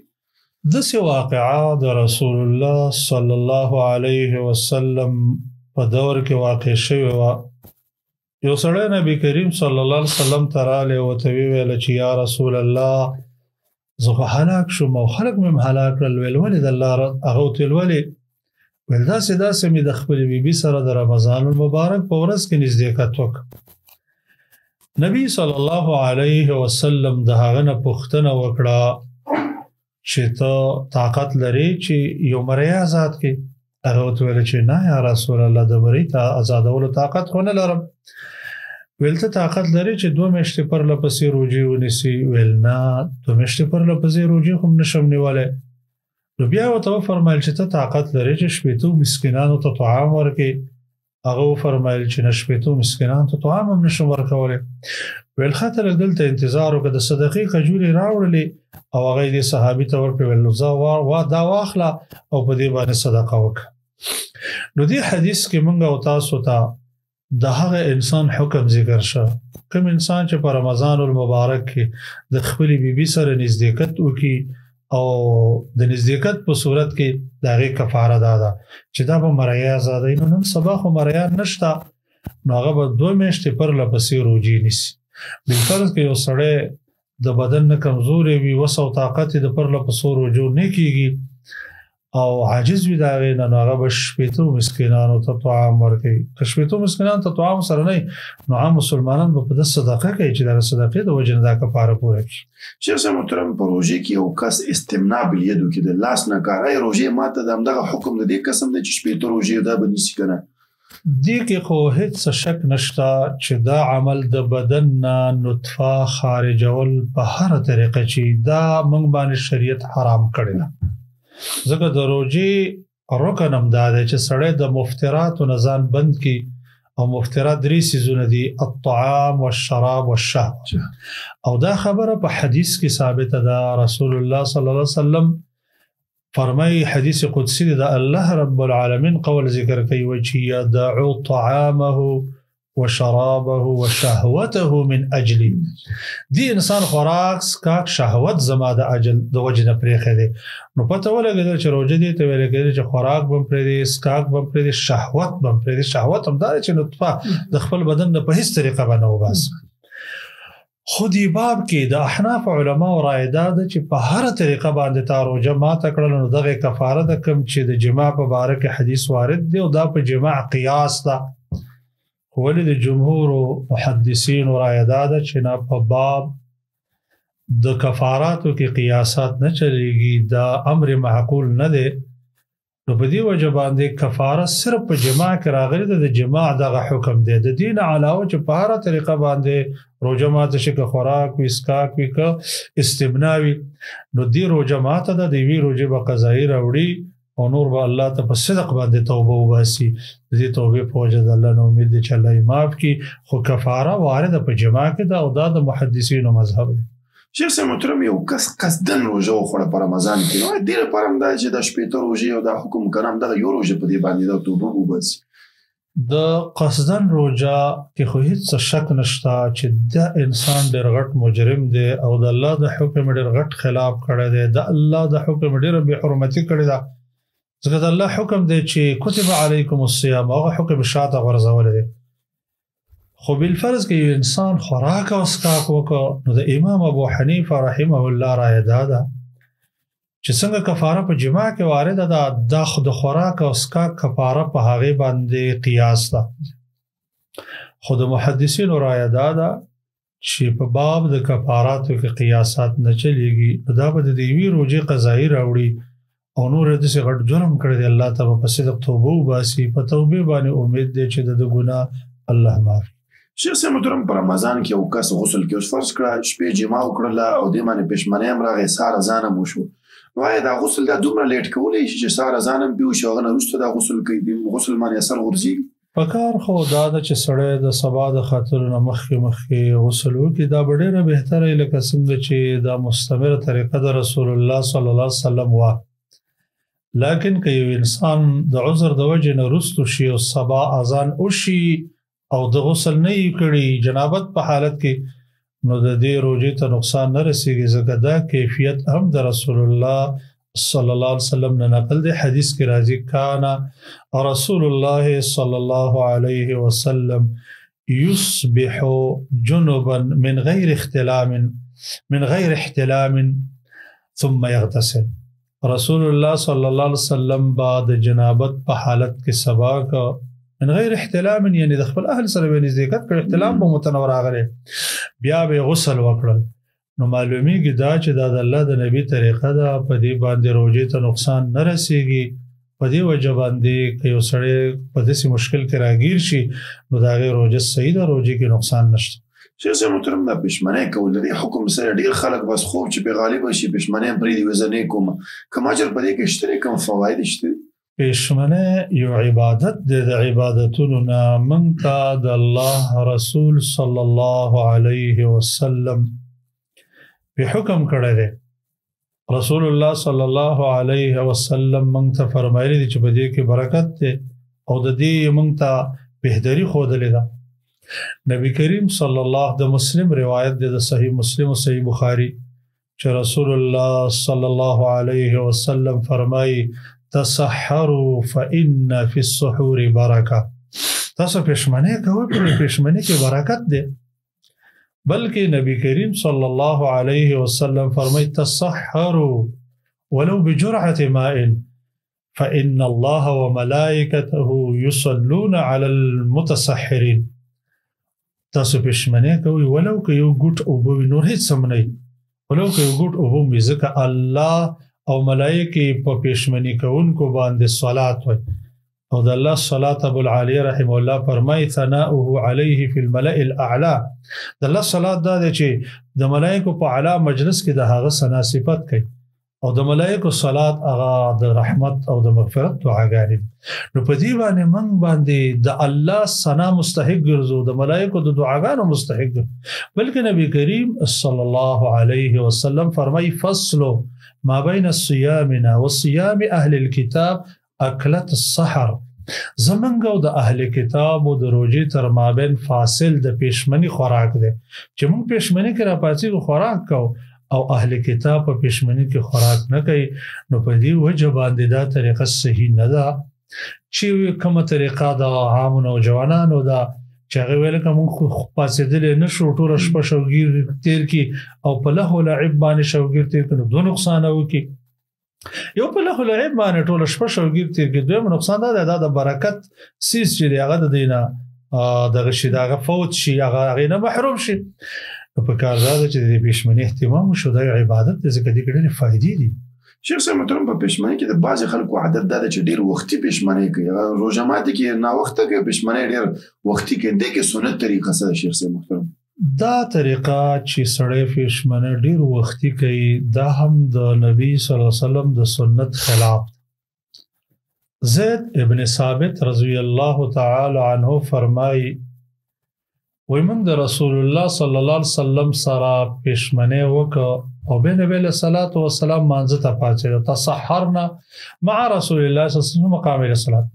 داسې واقعه د رسول الله صلی الله علیه وسلم په دور کې واقع شوې وه. یو سړی نبی کریم صلی الله علیه وسلم ته راغلی او ورته وویله چې یا رسول الله زه خو هلاک شوم او خلک مې هم هلاک کړل. ویل ولې د الله هغه ورته ویل ولې ویل داسې مې د خپلې بیبي سره د رمضان المبارک په ورځ کې نزدېکت وکړ. نبی صلی الله علیه وسلم د هغه نه پوښتنه وکړه چې ته طاقت لرې چې یو مری آزاد کړې؟ هغه ورته ویل چې نه یا رسول الله د مری آزادولو طاقت خو نه لرم. ویل ته طاقت لرې چې 2 میاشتې پرله پسې روژې ونیسي؟ ویل نه 2 میاشتې پرله پسې روژې خو نشم نیولی. نو بیا ورته وفرمایل چې ته طاقت لرې چې 80 مسکینانو ته طعام ورکړې؟ هغه وفرمایل چې نه 80 مسکینانو ته طعام هم نشم ورکولی. ویل ښه ته لږ دلته انتظار وکړه د صدقې کجورې راوړلې او هغه یې دې صحابي ته ورکړې. ویل نو زه دا واخله او په دې باندې صدقه وکړه. نو دې حدیث کې موږ او تاسو ته د هغه انسان حکم ذکر شو کوم انسان چې په رمضان المبارک کې د خپلې بیبي سره نزدېکت وکړي او د نزدېکت په صورت کې د هغې کفاره دا ده چې دا به مریی آزادوي. نو نن سبا خو مریان نشته نو هغه به 2 میاشتې پرله پسې روژې نیسي. بالفرض کې یو سړی د بدن نه کمزوري وي وس او طاقت د پر له پسور وجو نه کیږي او عاجز وي دا غي نه هغه بش پېتو مسکینانو ته طعام ورکړي کښپېتو مسکینانو ته طعام سره نه نو عام مسلمانان په د صدقه کوي چې د صدقې د وجه دا کفاره پوره کړي شیخ صاحب محترم په روژې کې یو کس استمناء بالیدو کې د لاس نه کار ای روژې ماته د همدغه حکم د دې قسم دی چې شپېته روژې دا به نیسي که نه دې کې خو هیڅ شک نشته چې دا عمل د بدن نه نطفه خارجول په هر طریقه چې دا موږ باندې شریعت حرام کړی ده ځکه د روژې رکن هم دا دی چې سړی د مفتراتو نه ځان بند کړي او مفترات 3 څیزونه دي الطعام والشراب والشهوه او دا خبره په حدیث کې ثابته ده رسول الله صلی الله علیه وسلم فرمای حدیث قدسی ده الله رب العالمین قول ذکر کوي چې يدعو طعامه وشرابه وشهوته من اجل دی انسان خوراک سکاک شهوت زما د اجل د وجه نه پرېخه دي نو پته ولګیدل چې روزه دي ته ویل کېږي چې خوراک بم پرې دي سکاک بم پرې دي شهوت بم پرې دي شهوت هم دا چې نطفه د خپل بدن په هیڅ طریقه باندې وباس خودی باب کې د احناف علما او رائے ده چې په هر طریقه باندې تا روزه ما تکړه نو دغه کفاره د کم چې د جماع په باره کې حدیث وارد دی او دا په جماع قیاس ده ولی د جمهور محدثین و رائے ده چې نه په باب د کفاراتو کې قیاسات نه چلیږي دا امر معقول نه دی نو په دې وجه باندې کفاره صرف په جماع کې راغلی ده د جماع دغه حکم دی د دین علاوه چې په هر طریقه باندې روزه ماته شي که خوراک وي اسکاک وي که استمناء وي نو دې روزه ماته ده د یوې روزې به قضایي راوړي او نور به الله ته په صدق باندې توبه وباسي د دې توبې په وجه د الله نه امید دی چې الله یې معاف کړي خو کفاره وارده په جماع کې ده او دا د محدثینو مذهب دی شیخ صاحب محترم یو کس قصدن روژه وخوړه په رمضان کې نو دې لپاره هم دا چې د شپېته روژې او دا حکم کنه همدغه یو روژه په دې باندې دا توبه وباسي د قصدن روژه کې خو هیڅ شک نشته چې د انسان ډېر غټ مجرم دی او د الله د حکم ډېر غټ خلاف کړی دی د الله د حکم ډېره بې حرمتي کړې ده ځکه د الله حکم دی چې کتب علیکم الصیام هغه حکم شاته غورځولی دی خو بالفرض کې یو انسان خوراک او اسکاک وکړو نو د امام ابو حنیفه رحمه الله رایه دا ده چې څنګه کفاره په جماع کې وارده ده دا خو د خوراک او اسکاک کفاره په هغې باندې قیاس ده خو د محدثینو رایه دا ده چې په باب د کفاراتو کې قیاسات نه چلیږي دا به د یوې روژې قضایي راوړي او نور داسې غټ جرم کړی دی الله ته به په صدق توبه وباسي په توبې باندې امید دی چې د ګناه الله معاف شیخ صاحب محترم په رمضان کې یو کس غسل کې اوس فرض کړه شپې جماع وکړله او دې باندې پښمنۍ هم راغی سهار اذان هم وشو نو آیا دا غسل دا دومره لیټ کولی شي چې سهار اذان هم پې وشي هغه نه وروسته دا غسل کوي غسل باندې اثر غورځېږي په کار خو دا ده چې سړی د سبا د خاطر نه مخکې غسل وکړي دا به ډېره بهتره لکه څنګه چې دا مستمره طریقه د رسول الله صلی الله علیه وسلم وه لیکن که یو انسان د عذر د وجې نه وروستو شي او سبا اذان وشي او د غسل نه یې کړي جنابت په حالت کې نو د دې روژې ته نقصان نه رسیږي ځکه دا کیفیت هم د رسول الله صلی الله علیه وسلم نه نقل دی حدیث کې راځي کان رسول الله صلی الله علیه وسلم یصبح جنبا من غیر احتلام ثم یغتسل رسول الله صلی الله علیه وسلم بعد جنابت په حالت کې سبا کا من غیر احتلام یعنی د خپل اهل سره به نزدېکت کړ احتلام به متنور راغلی بیا به غسل وکړل نو معلومیږي دا چې دا د الله د نبی طریقه ده په دې باندې روژې ته نقصان نه رسیږي په دې وجه باندې که یو سړی په داسې مشکل کې راګیر شي نو د هغې روژه صحیح ده روژې کې نقصان نشته شیخ صاحب محترم دا پښمنۍ کول د دې حکم سره ډېر خلک بس خوب چې بې غالبه شي پښمنۍ هم پرېږدي ویزه نه کوم کوم اجر په دې کې شته دی کوم فواید شته دي پښمنۍ یو عبادت دی د عبادتونو نه موږ ته د الله رسول صلی الله علیه وسلم په حکم کړی دی رسول الله صلی الله علیه وسلم موږ ته فرمایلی دی چې په دې کې برکت دی او د دې موږ ته بهتري ښودلې ده نبی کریم صلی الله د مسلم روایت دی د صحیح مسلم او صحیح بخاری چې رسول الله صلی الله علیه وسلم فرمایي تسحروا فإن في السحور برکه تاسو پښمنۍ کوئ په پښمنۍ کې برکت دی بلکې نبی کریم صلی الله علیه وسلم فرمایي تصحروا ولو بجرعة ماء فإن الله وملائكته يصلون على المتسحرين. تاسو پښمنه کوي ولو که یو ګټ او به نور هیڅ سم نه ولو که یو ګټ او به مزکه الله او ملائکه په پښمنی کوونکو باندې صلات وي او د الله صلات ابو العالی رحم الله فرمای ثناؤه علیه فی الملأ الاعلى. د الله صلات دا چې د ملائکه په اعلی مجلس کې د هغه ثنا صفت کوي او د ملائکه صلات هغه د رحمت او د مغفرت دعاګانې. نو په دې باندې موږ باندې د الله ثنا مستحق ګرځو د ملائکه د دعاګانو مستحق بلکې نبی کریم صلی الله علیه وسلم فرمای فصل ما بین الصيامنا وصيام اهل الكتاب اکلت السحر. زمنګ او د اهل کتاب او د روزي تر مابین فاصل د پښمنی خوراک دی چې موږ پښمنی کې را پاتې خوراک کو او اهل کتاب په پښمنی کې خوراک نه کوي. نو په دې وجه باندې دا طریقه صحیح نه ده چې کومه طریقه د عام نوجوانانو دا چې هغه ویل کوم پاسېدل نه شو ټول شپه شوګیر تیر کی او په له لعب باندې شوګیر تیر کنه دوه نقصان وکي. یو په له لعب باندې ټول شپه شوګیر تیر کی دوه نقصان دا د برکت سیس چې هغه د دینه دغه شي دغه فوت شي هغه نه محروم شي. په کار دا چې د پښمنۍ اهتمام شو د عبادت د ذکر دي ډېرې فائدې دي. شیخ صاحب محترم په پښمنۍ کې د بعض خلکو عادت دا چې ډېر وختي پښمنۍ کوي روزه ماته کې نا وخته کې پښمنۍ ډېر وختي کې د کې سنت طریقه سره شیخ صاحب محترم دا طریقه چې سړی پښمنۍ ډېر وختي کوي دا هم د نبی صلی الله علیه وسلم د سنت خلاف. زید ابن ثابت رضی الله تعالی عنه فرمایي ومن د رسول الله صلی الله علیه وسلم سره پښمنه وکړه او بین بیل صلوات و سلام مانځه ته پاتې تصحرنا مع رسول الله صلی الله علیه وسلم مقام الصلاه.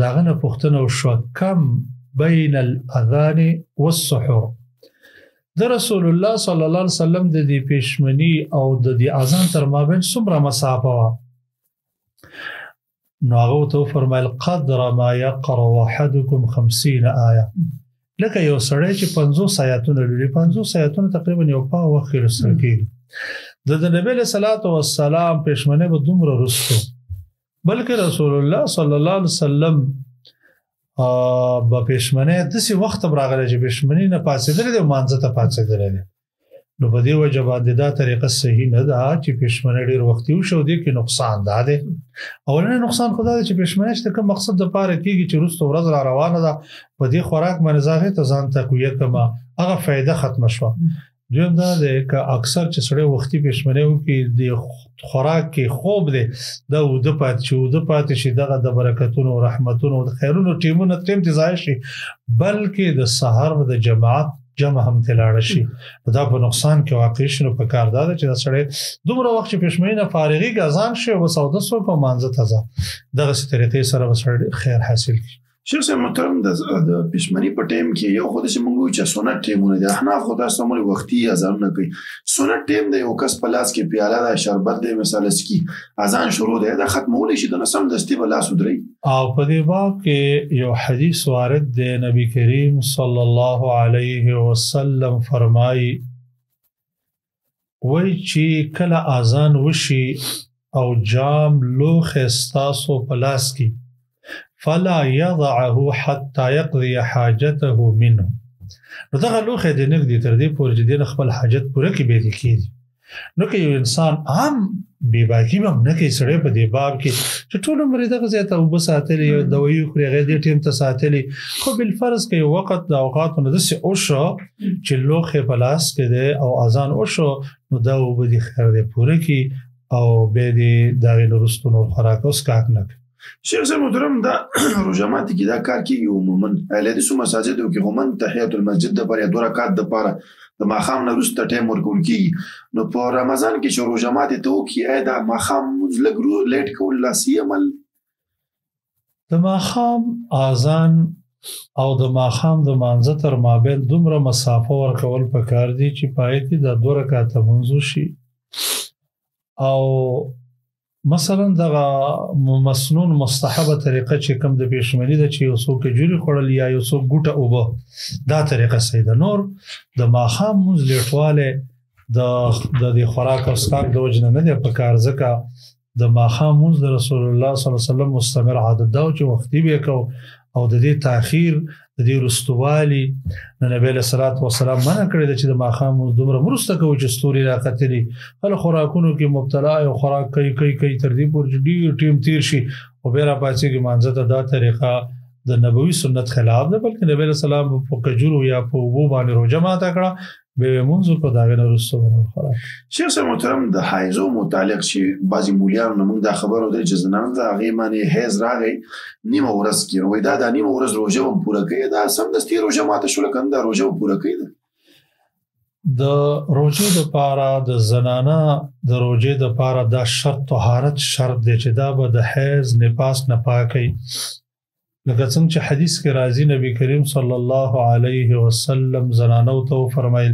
داغه نه پوښتنه وشو کم بین الاذان والسحور د رسول الله صلی الله علیه وسلم د دې پښمنی او د دې اذان تر مابین څومره مسافه وه. نو هغه ته فرمایل قدر ما يقرأ احدكم 50 آیه لکه یو سړی چې 50 آیاتونه لري 50 آیاتونه تقریبا یو په وخت کې رسول کیږي. د نبی له صلوات و سلام پښمنه به دومره رسو بلکې رسول الله صلی الله علیه وسلم با پښمنه داسې وخت براغله چې پښمنه نه پاتېدل د مانځه ته پاتېدل. نو په دې وجه باندې دا طریقه صحیح نه ده چې پښمنه ډیر وخت یو شو دي کې نقصان ده. اولنې نقصان خدای چې پښمنه چې کوم مقصد د پاره کیږي چې روز ورځ را روانه ده په دې خوراک منځه ته ځان تقویه کما هغه فائدہ ختم شو. دویم دا ده چې اکثر چې سړی وختي پښمنه وکي د خوراک کې خوب ده دا د پات شي دغه د برکتونو او رحمتونو او خیرونو ټیمونه تیم ځای شي بلکې د سحر او د جماعت جمع هم تلاړ شي. دا په نقصان کې واقع شنو په کار دا چې سړی دومره وخت چې پښمنۍ نه فارغي غزان شي او سودا سو په مانځه تازه دغه طریقې سره وسړی خیر حاصل کی. شیخ صاحب محترم د پښمنۍ په ټیم کې یو خود چې موږ چې سنت ټیمونه دي احنا خدا سمول وختي اذان نه کوي. سنت ټیم د یو کس په لاس کې پیاله د شربت د مثال سکی اذان شروع ده دا ختمول شي د نسم دستی بلا سودري. او په دې باب کې یو حدیث وارد دی نبی کریم صلی الله علیه وسلم فرمایي وای چې کله اذان وشي او جام لوخ استاسو په لاس کې فلا يضعه حتى يقضي حاجته منه. نو دغه لوخه د نګدي تر دې پورې چې د خپل حاجت پوره کې به لیکي. نو که یو انسان عام بے باکی هم نه کوي سړی په دې باب کې چې ټول عمر دغه ځای ته وبساتلی او دوی خوري غیر دې ټیم ته ساتلی خو بل فرض کې وخت د اوقاتونو د سه او شو چې لوخه پلاس کې ده او اذان او شو نو دا وبدي خیر دې پوره کې او به دې دغه نورستونو خوراک اوس کاک نه. شیخ صاحب محترم دا روزمات کې دا کار کیږي عموما اهل سو مساجد کې هم تحیات المسجد د پر 2 رکعات د پاره د ماخام نه وروسته ټیم ورکول کیږي. نو په رمضان کې چې روزمات ته وکي دا ماخام لګرو لیټ کول لاسي عمل د ماخام اذان او د ماخام د مانځه تر مابین دومره مسافه ورکول پکار دي چې پای کې د 2 رکعات منځو شي او مثلا دغه مسنون مستحبه طریقه چې کوم د پېشمنی د چې یو څوک جوړي خړل یا یو څوک ګوټه اوبه دا طریقه صحیح ده. نور د ماخام مونږ لیټواله د خوراک او اسکاک د وجنه نه دی په کار ځکه د ماخام مونږ د رسول الله صلی الله علیه وسلم مستمر عادت دا چې وختي به کو او د دې تاخير د دې رستوالي نبی له صلوات و سلام منع کړی چې د ماخام دومره مرسته کوي چې ستوري راکتلی هله خوراکونو کې مبتلا او خوراک کوي تر دې پورې ډیر ټیم تیر شي او بیا را پاتې کې مانځه دا طریقه د نبوي سنت خلاف ده بلکې نبی له سلام په کجورو یا په وبو باندې روزه ماته کړه به منځ په داغه رسو باندې خوراک. شیخ صاحب محترم د حایزو متعلق چې بعضی مولیان موږ دا خبرو درې چې زنان دا غي معنی حیز راغی نیمه ورځ کې وای دا نیمه ورځ روزه هم پوره کوي دا سم دستي روزه ماته شو لکه دا روزه پوره کوي د روزه د پاره د زنانه د روزه د پاره دا شرط طهارت شرط دی چې دا به د حیز نفاس نه پاکي لکه څنګه چې حدیث کې راځي نبی کریم صلی الله علیه وسلم زنانو ته فرمایل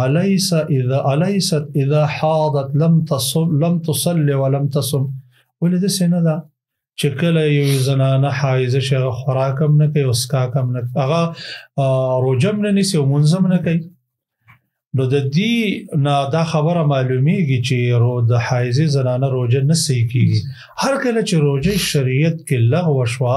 الیست اذا حاضت لم تصلي ولم تصم ولید سینه دا چې کله یو زنانه حایزه شغه خوراکم نه کوي او اسکاکم نه هغه روزم نه نسی او منظم نه کوي نو د دې نه دا خبره معلومیږي چې د حایزه زنانه روزه نه صحیح کیږي هر کله چې روزه شریعت کې لغوه شو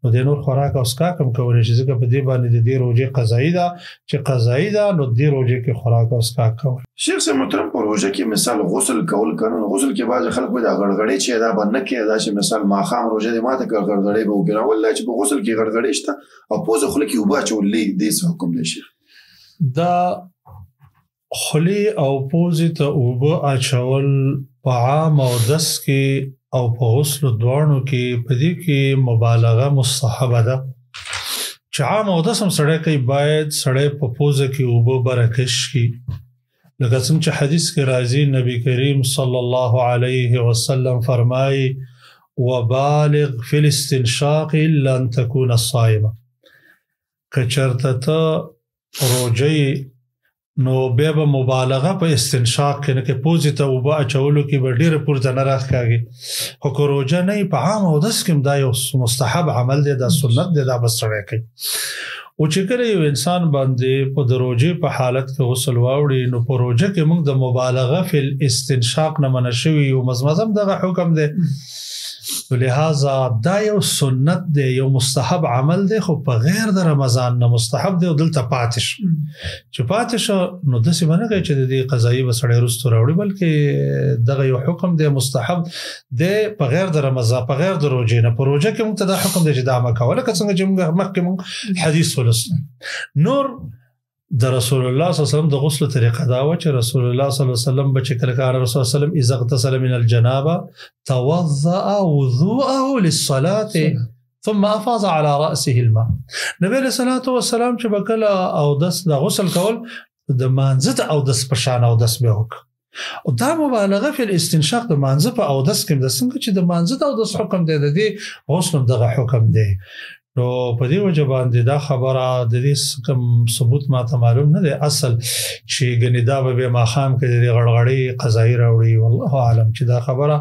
نو د نور خوراک او اسکاکم کولای شي ځکه په دې باندې د دې روزه قضایي ده چې قضایي ده نو د دې روزه کې خوراک او اسکاک کول. شیخ صاحب محترم په روزه کې مثال غسل کول کنه غسل کې بعض خلک دا غړغړې چې دا باندې کې دا چې مثال ماخام روزه دې ماته غړغړې به وګړه ولله چې په غسل کې غړغړې شته او پوزه خلک یو باچولې دې حکم دی شیخ دا خلی او پوزی ته اوبه اچول په عام او دس کې او په غسل دوانو کې په دې کې مبالغه مستحبه ده چې عام او دس هم سړی کوي باید سړی په پوزه کې اوبه برکش کی لکه څنګه چې حدیث کې راځي نبی کریم صلی الله علیه وسلم فرمایي وبالغ فی الاستنشاق الا ان تكون الصائمه کچرته ته روزه نو بیا به مبالغه په استنشاق کې نه کې پوزي ته وبا اچولو کې به ډیره پورته نه راځي خو روزه نه په عام او داس کې دا یو مستحب عمل دی دا سنت دی دا بس سره کوي او چې کله یو انسان باندې په دروځي په حالت کې غسل واوړي نو په روزه کې موږ د مبالغه فل استنشاق نه منشوي او مزمزم دغه حکم دی لہذا دا یو سنت دی یو مستحب عمل دی خو په غیر د رمضان نه مستحب دی او دلته پاتش چې پاتش نو د څه باندې چې د قضایي وسړې رستو راوړي بلکې دغه یو حکم دی مستحب دی په غیر د رمضان په غیر د روزې نه په روزه کې موږ دا حکم دی چې دا مکوله څنګه چې موږ مخکې حدیث ولسن نور د رسول الله صلی الله علیه وسلم د غسل طریقه دا و چې رسول الله صلی الله علیه وسلم بچ کله کار رسول الله صلی الله علیه وسلم اذا اغتسل من الجنابه توضأ وضوءه للصلاه ثم افاض على راسه الماء نبی صلی الله علیه وسلم چې بکله او دس د غسل کول د مانزه او دس پشان او دس به وک او دا مبالغه فی الاستنشاق د مانزه په او دس کې د څنګه چې د مانزه او دس حکم دی د دې غسل دغه حکم دی نو په دې وجه باندې دا خبره د دې کوم ثبوت ما ته معلوم نه دی اصل چې غنیدا به ما خام کې د غړغړې قضایي راوړي والله اعلم چې دا خبره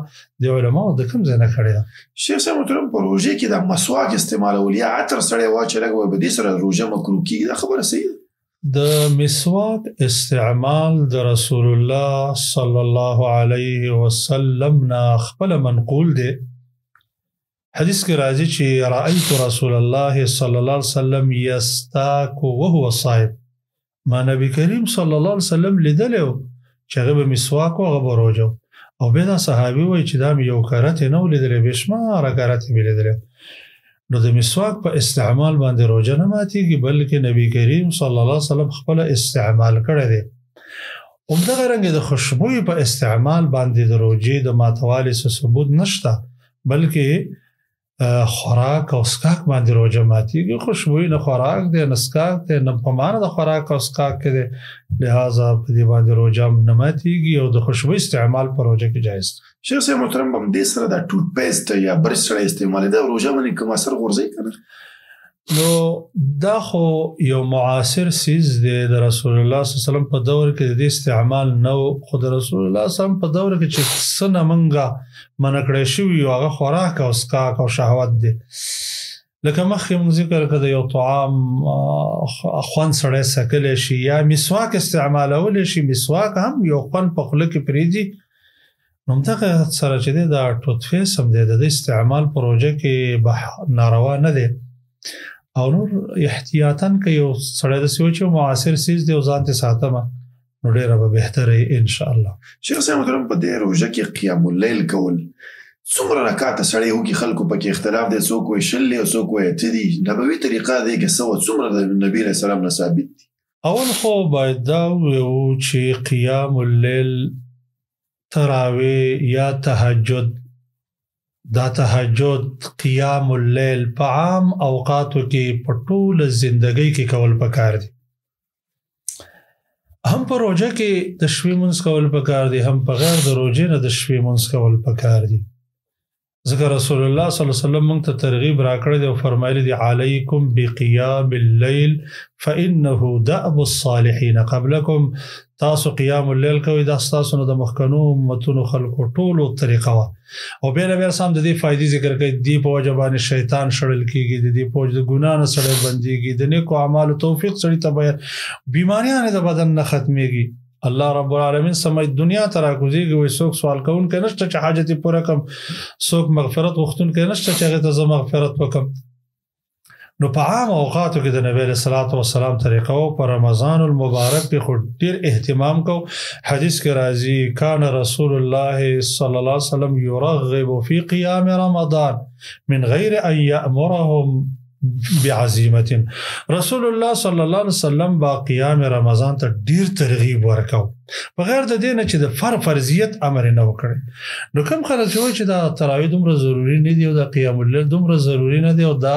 د علماء د کوم ځای نه کړی ده. شیخ صاحب محترم په روزه کې د مسواک استعمالول یا عطر سره واچ لګوي به دې سره روزه مکروه کیږي دا خبره صحیح ده. د مسواک استعمال د رسول الله صلی الله علیه وسلم نه خپل منقول دی حدیث کې راځي چې رأيت رسول الله صلی الله علیه وسلم یستاک وهو صائم ما نبی کریم صلی الله علیه وسلم لیدلو چې هغه به مسواک او هغه روزه او به دا صحابي وای چې دا یو کارته نه لیدل بشمار کارته لیدل نو د مسواک په استعمال باندې روزه نه ماتيږي بلکې نبی کریم صلی الله علیه وسلم خپل استعمال کړی دی همدغه رنګ د خوشبوئی په استعمال باندې د روزې د ماتوالي ثبوت نشته بلکې خوراک او اسکاک باندې روزه ماتيږي خوشبوئی نه خوراک دی نه اسکاک دی نه په معنا د خوراک او اسکاک کې دی لہذا په دې باندې روزه نه ماتيږي او د خوشبوئی استعمال پر روزه کې جایز دی. شیخ صاحب محترم هم دې سره د ټوت پیسټ یا برش سره استعمال دی روزه باندې کوم اثر غورځي کنه نو دا خو یو معاصر سیز دی د رسول الله صلی الله علیه وسلم په دور کې د استعمال نو خو د رسول الله صلی الله علیه وسلم په دور کې چې سنه منګه منکړې شوی او هغه خوراک او اسکاک او شهوت دی لکه مخکې موږ ذکر کړ یو طعام خوان سړی سکل شي یا مسواک استعمالول شي مسواک هم یو خوان په خله کې پریږي نو دغه سره چې دا ټوتفیس هم دی د استعمال پروژه کې ناروا نه دی او نور احتیاطاً که یو سړی د سوچ او معاصر سیز دی او ځان ته ساتمه نو ډیره به بهتره ان شاء الله. شیخ صاحب محترم په دې روژه کې قیام اللیل کول څومره رکعاته سړی وکړي خلکو پکې اختلاف دی څوک وایي شل دی او څوک وایي اته دي نبوي طریقه دی که څه څومره د نبي علیه السلام نه ثابت دي؟ اول خو باید دا ووایو چې قیام اللیل تراویح یا تهجد دا تهجد قیام اللیل په عام اوقاتو کې په ټوله زندګۍ کې کول پکار دي هم په روژه کې د شپې مونځ کول پکار دي هم په غیر د روژې نه د شپې مونځ کول پکار دي ځکه رسول الله صلی الله علیه وسلم موږ ته ترغیب راکړی دی او فرمایلی دی علیکم بقیام اللیل فانه دأب الصالحین قبلکم تاسو قیام اللیل کوئ دا ستاسو نه د مخکنو امتونو خلکو ټولو طریقه وه او بیا بیا سم د دې فایدې ذکر کوي دې په وجه باندې شیطان شړل کېږي د دې په وجه د ګناه نه سړی بندېږي د نیکو اعمالو توفیق سړي ته باید بیماریانې د بدن نه ختمېږي الله رب العالمین سمای دنیا ته راکوزیږي وایي څوک سوال کوونکی نشته چې حاجت یې پوره کړم څوک مغفرت غوښتونکی نشته چې هغې ته زه مغفرت وکړم نو په عام اوقاتو کې د نبی علیه الصلاة والسلام طریقه و په رمضان المبارک کې خو ډېر اهتمام کو حدیث کې راځي کان رسول الله صلی الله علیه وسلم یرغب فی قیام رمضان من غیر ان یأمرهم بعزیمت رسول الله صلی الله علیه وسلم با قیام رمضان ته ډیر ترغیب ورکاو بغیر د دې نه چې د فرضیت امر نه وکړي نو کوم خلک چې دا تراویح دومره ضروری نه دی او د قیام اللیل دومره ضروری نه دی او دا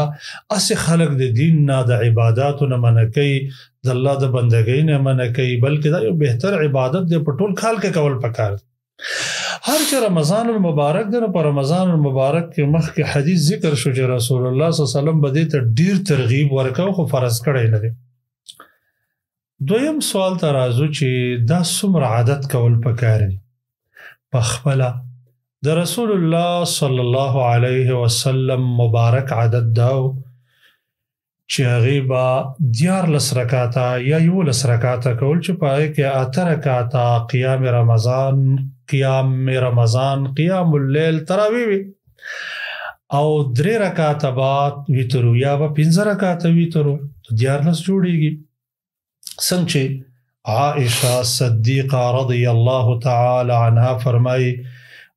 اسې خلک د دین نه د عبادتونو نه منع کوي د الله د بندګۍ نه منع کوي بلکې دا یو بهتر عبادت دی په ټول کال کې کول پکار هر چې رمضان المبارک دی نو په رمضان المبارک کې مخکې حدیث ذکر شو چې رسول الله صلی الله علیه وسلم به دې ته ډیر ترغیب ورکاو خو فرض کړی نه دی دویم سوال ته راځو چې دا څومره عادت کول پکار دي په خپله د رسول الله صلی الله علیه وسلم مبارک عادت دا چې هغې به 14 رکعاته یا 11 رکعاته کول چې په هغې کې 8 رکعاته قیام رمضان قیام اللیل تراویح وي او 3 رکعاته بعد ویترو یا به 15 رکعاته ویترو 14 جوړیږي څنګه چې عائشه صدیقه رضی الله تعالی عنها فرمایي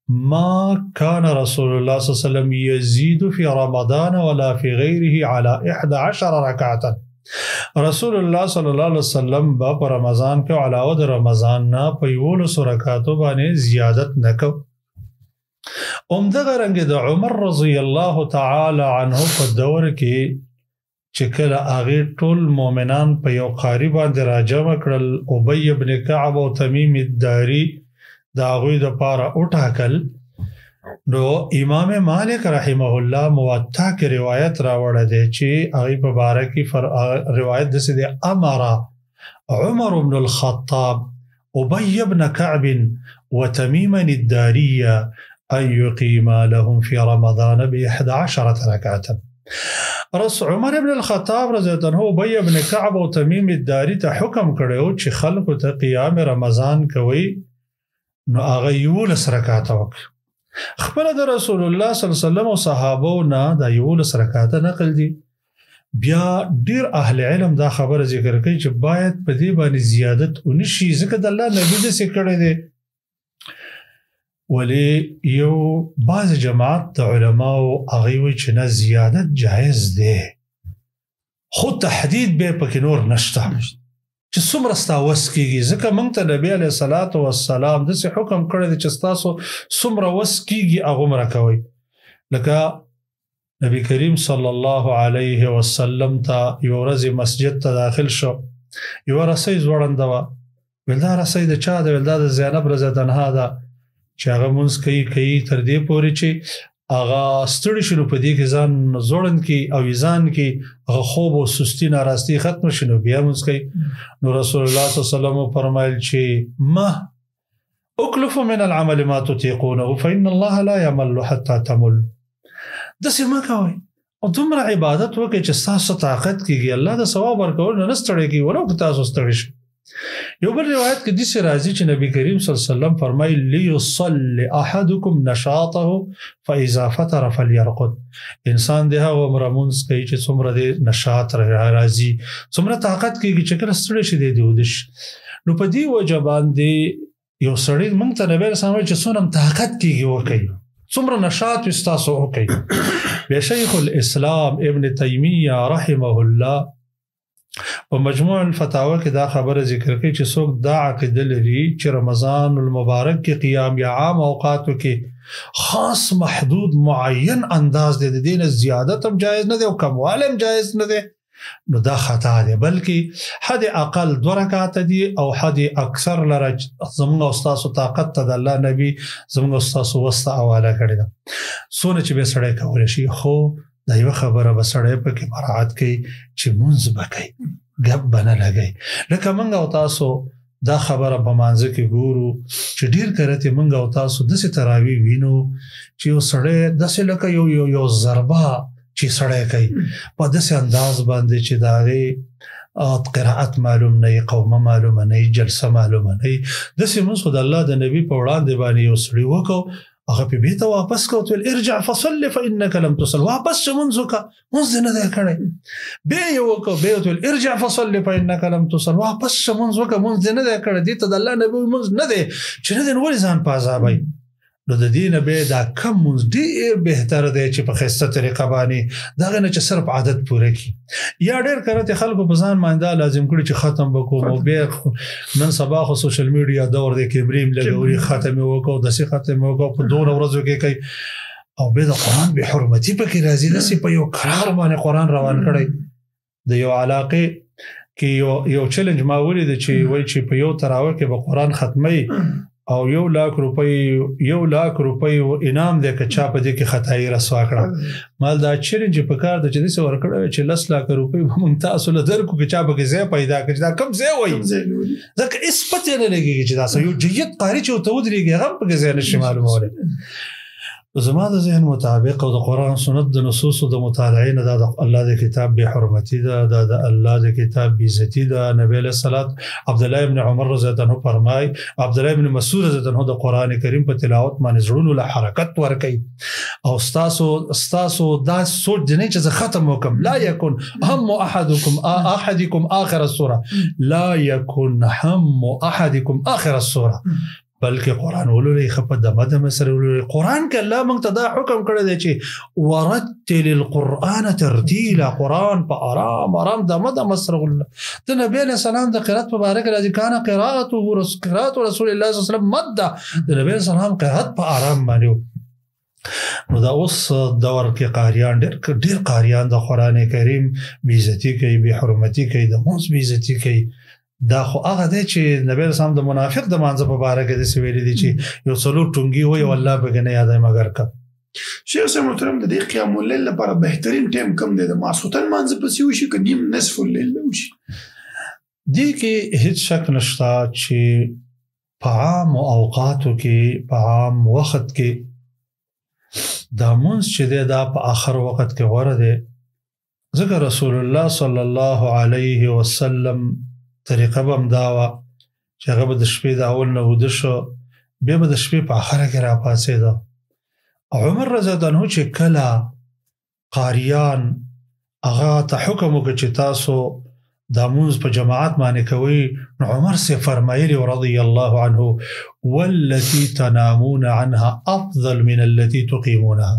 ما كان رسول الله صلى الله عليه وسلم يزيد في رمضان ولا في غيره على 11 ركعة رسول الله صلی الله علیه وسلم با په رمضان کې علاوه د رمضان نه په 11 رکعاتو باندې زیادت نکو همدغه رنګ د عمر رضی الله تعالی عنه په دور کې چې کله هغې ټول مؤمنان په یو قاري باندې راجمع کړل ابی ابن کعب او تمیم الداري د هغوی دپاره وټاکل نو امام مالک رحمه الله موطا کې روایت راوړی دی چې هغې په باره کې روایت داسې دی امر عمر بن الخطاب ابی بن کعب وتميما الداري ان يقيما لهم في رمضان ب11 ركعة عمر بن الخطاب رضی الله عنه ابی بن کعب او تمیم الداري ته حکم کړی چې خلکو ته قیام رمضان کوي نو هغه 11 رکعاته وکړي خپله د رسول الله صلی الله علیه وسلم او صحابو نه دا 11 رکعاته نقل دي بیا ډیر اهل علم دا خبره ذکر کوي چې باید په دې باندې زیادت ونشي ځکه د الله نبی داسې کړی دی ولی یو بعض جماعت د علماو هغوی وایي چې نه زیادت جایز دی خو تحدید به پکې نور نشته چې څومره ستا وس کېږي ځکه موږ ته نبي علیه الصلاة والسلام داسې حکم کړی دی چې ستاسو څومره وس کېږي هغومره کوئ لکه نبی کریم صلی الله علیه وسلم ته یو ورځ مسجد ته داخل شو یوه رسۍ ځوړنده وه ویل دا رسۍ د چا ده ویل دا د زینب رضی الله عنها ده چې هغه مونځ کوي تر دې پورې چې هغه ستړي شنو په دې کې ځان زوړند کې او ځان کې هغه خوب او سستی ناراستی ختم شنو بیا موږ کوي نو رسول الله صلی الله علیه وسلم فرمایل چې ما اکلف من العمل ما تطيقونه فإن الله لا يمل حتى تمل دسې ما کوي او دومره عبادت وکړي چې تاسو طاقت کېږي الله د ثواب ورکول نه ستړي کېږي ولو که تاسو ستړي شئ یو بل روایت کې داسې راځي چې نبی کریم صلی الله علیه وسلم فرمایي لیصلي احدکم نشاطه فاذا فطر فليرقد انسان د هغه عمر مونږ کوي چې څومره د نشاط راځي څومره طاقت کېږي چې کله ستړي شي دی ودش نو په دې وجه باندې یو سړی مونږ ته نبی رسول چې څومره طاقت کېږي وکړي څومره نشاط وستاسو وکړي بیا شیخ الاسلام ابن تیمیه رحمه الله په مجموع الفتاوی کې دا خبره ذکر کوي چې څوک دا عقیده لري چې رمضان المبارک کې قیام یا عام اوقاتو کې خاص محدود معین انداز دی د دین زیادت هم جایز نه دی او کموال هم جایز نه دی نو دا خطا دی بلکې حد اقل 2 رکعات دی او حد اکثر لره زموږ استاد طاقت ته د الله نبی زموږ استاد وسته حواله کړی دا سونه چې به سړی کول شي خو دا یو خبره به سړی په کې مراعات کوي چې مونږ بکای غب بنه لګي لکه مونږ او تاسو دا خبره په مانځ کې ګورو چې ډیر کرته مونږ او تاسو د څه تراوی وینو چې یو سړی د څه لکه یو ضربه چې سړی کوي په داسې انداز باندې چې داغه قراءت معلوم نه قومه معلومه نه جلسه معلومه نه د څه مونږ د الله د نبی په وړاندې باندې یو سړی وکاو هغه په بیت واپس کوته ارجع فصل فانك لم تصل واپس منځکه منځ نه ده کړی به یو کو به ارجع فصل فانك لم تصل واپس منځکه منځ نه ده کړی دې ته د الله نبی منځ نه ده چې نه دین ولې ځان پازابای نو د دین به دا کم منځ ډیر بهتر دی چې په خسته طریقه باندې دا نه چې صرف عادت پوره کی یا ډیر کرته خلکو په ځان باندې لازم کړي چې ختم وکړو او به نن سبا خو سوشل میډیا دور دی کې بریم لګوري ختم وکړو د څه ختم وکړو په 2 ورځو کې کوي او به د قران به حرمتي پکې راځي د څه په یو قرار باندې قران روان کړي د یو علاقه کې یو چیلنج ما ولید چې وای چې په یو تراوی کې به قران ختمي او 1 لاکھ روپۍ انعام دی که چا په دې کې خدای رسوا کړه مال دا چیلنج په کار د چې څه ورکړه چې 10 لک روپۍ مونږ تاسو له درکو کې چا به کې ځای پیدا کړي دا کم ځای وای ځکه اس پته نه لګي چې دا یو جید قاری چې تو ودرېږي هغه په کې ځای نشي معلوموله زما د ذهن مطابق او د قران سنت د نصوص او د مطالعه نه د الله د کتاب به حرمتي ده د الله د کتاب به عزتي ده نبی له صلوات عبد الله ابن عمر رضی الله عنه فرمای عبد الله ابن مسعود رضی الله عنه د قران کریم په تلاوت باندې زړونو له حرکت ورکي او استاسو دا سوچ دنه چې ختم وکم لا يكن هم احدكم اخر السوره لا يكن هم احدكم اخر السوره بلکې قران ولولې خپه د مدمه سره ولولې قران کې الله موږ ته دا حکم کړی دی چې ورتل القرآن ترتیلا قران په آرام د مدمه سره ولول د نبی له سلام د قرات مبارک راځي کانه قراءته قرات رسول الله صلی الله علیه وسلم مد د نبی سلام قرات په آرام باندې نو دا اوس دور کې قاریان ډېر قاریان د قران کریم بی عزتی کوي به حرمتي کوي د موږ بی عزتی کوي دا خو هغه دی چې نبی رسول د منافق د مانځ په باره کې د سویل دي چې یو څلور ټونګي وي والله به نه یادای مگر کا شیخ صاحب محترم د دې قیام الليل لپاره بهترین ټیم کم دی د ماسوتن مانځ په سیو شي کدیم نصف الليل وشي دي کې هیڅ شک نشته چې په عام اوقاتو کې په عام وخت کې دا مونږ چې دا په آخر وخت کې غوړه دی ځکه رسول الله صلی الله علیه وسلم طریقه بم داوا چې هغه د شپې د اول نه ود شو به د شپې په اخره کې را پاسې ده عمر رضی الله عنه چې کلا قاریان هغه ته حکم وکړ چې تاسو د مونږ په جماعت باندې کوي نو عمر سے فرمایلی رضی الله عنه والتي تنامون عنها افضل من التي تقيمونها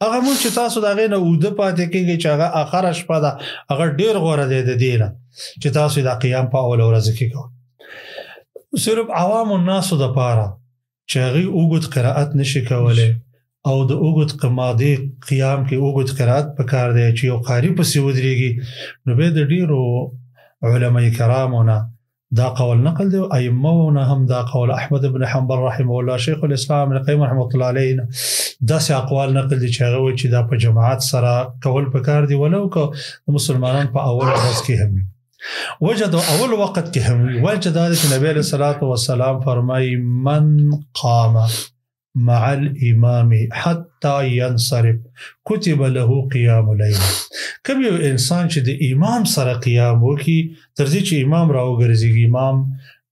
هغه مونږ چې تاسو دا غینه ود پاتې کېږي چې هغه اخره شپه ده هغه ډیر غوړه دی د دینه چې تاسو دا قیام په اول ورځ کې کوئ صرف عوام الناس د پاره چې هغه اوږد قرائت نشي کولای او د اوږد قمادي قیام کې اوږد قرائت پکار دی چې یو قاری په سی ودرېږي نو به د ډیرو علماء کرامونه دا قول نقل دی ائمهونه هم دا قول احمد بن حنبل رحمه الله شیخ الاسلام ابن قیم رحمه الله علیه دا سه اقوال نقل دي چې هغه چې دا په جماعت سره کول پکار دي ولو که مسلمانان په اول ورځ کې هم وجد اول وخت کې هم وجد چې نبی علیہ الصلوۃ والسلام فرمای من قام مع الامام حتى ينصرف كتب له قيام الليل کوم یو انسان چې د امام سره قیام وکي تر دې چې امام راوګرځي امام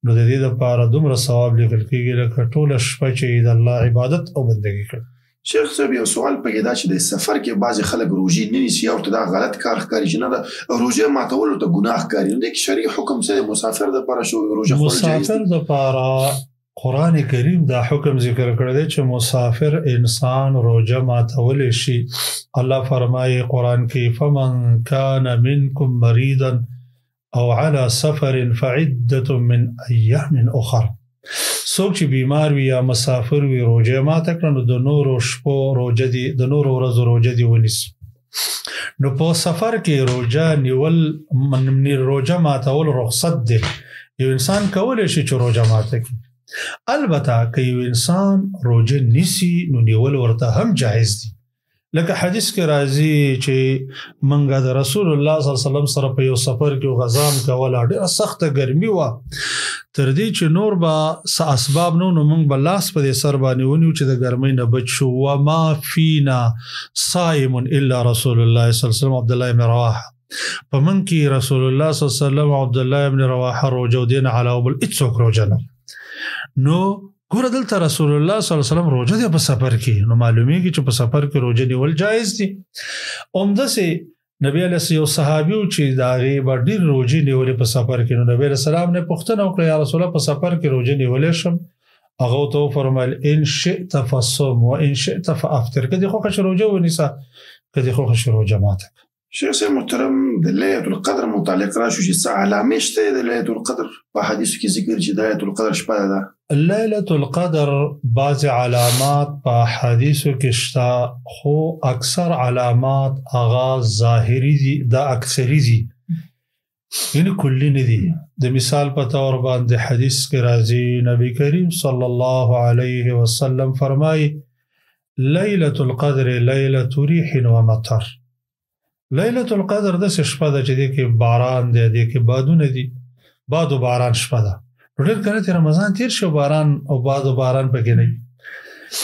نو د دې لپاره دومره ثواب لیکل کېږي لکه ټول شپه چې د الله عبادت او بندګي کوي. شیخ صاحب یو سوال پکې دا چې د سفر کې بعضی خلک روزي نه نیسي او ته دا غلط کار ښکاري چې نه د روزه ماتول ته ګناه ښکاري نو د شریع حکم سره مسافر د لپاره شو روزه خورل جایز مسافر د لپاره قرآن کریم دا حکم ذکر کړی دی چې مسافر انسان روزه ماتول شي. الله فرمایي قرآن کې فمن كان منكم مريضا او على سفر فعدة من ايام اخر څوک چې بیمار وي یا مسافر وي روزه ماته کړي نو د نورو شپو روزه دي د نورو ورځو روزه دي ونیسي. نو په سفر کې روزه نیول من روزه ماتول رخصت دی. یو انسان کولی شي چې روزه ماته کړي البته که یو انسان روزه نیسی نو نیول ورته هم جایز دي لکه حدیث کې راځي چې منګه د رسول الله صلی الله علیه وسلم سره په یو سفر کې غزام کوله ډېره سخته ګرمي وه تر دې چې نور به څه اسباب نو موږ به لاس په دې سر باندې ونیو چې د ګرمۍ نه بچ شو. وما فینا صائم الا رسول الله صلی الله علیه وسلم عبد الله بن رواحه په من کې رسول الله صلی الله علیه وسلم عبد الله بن رواحه روزه دین علاوه بل هیڅوک روزه نه نو ګوره دلته رسول الله صلی الله علیه وسلم روزه دی په سفر کې نو معلومیږي چې په سفر کې روزه نیول جایز دي. عمده سي نبی علیہ السلام صحابیو چې دا غي ډېر روزه نیولې په سفر کې نو نبی علیہ السلام نه پوښتنه وکړه یا رسول الله په سفر کې روزه نیولې شم هغه ته فرمایل ان شئت فصم وان شئت فافطر کدي خو خش روزه ونیسا کدي خو خش روزه ماته. شیخ صاحب محترم د لیلة القدر متعلق راشو چې څه علامه شته د لیلة القدر په حدیثو کې ذکر چې د لیلة القدر شپه ده. لیلة القدر بعض علامات په حدیثو کې شته خو اکثر علامات هغه ظاهري دي دا اکثري دي یعنی کلی نه دي. د مثال په تور باندې حدیث کې راځي نبی کریم صلی الله علیه وسلم فرمایي لیلة القدر لیلة ریح و مطر. لیلة القدر د شپه ده چې د کې باران دی د کې بادونه دي باد او باران شپه ده ډېر کله چې رمضان تیر شو باران او باد او باران پکې نه.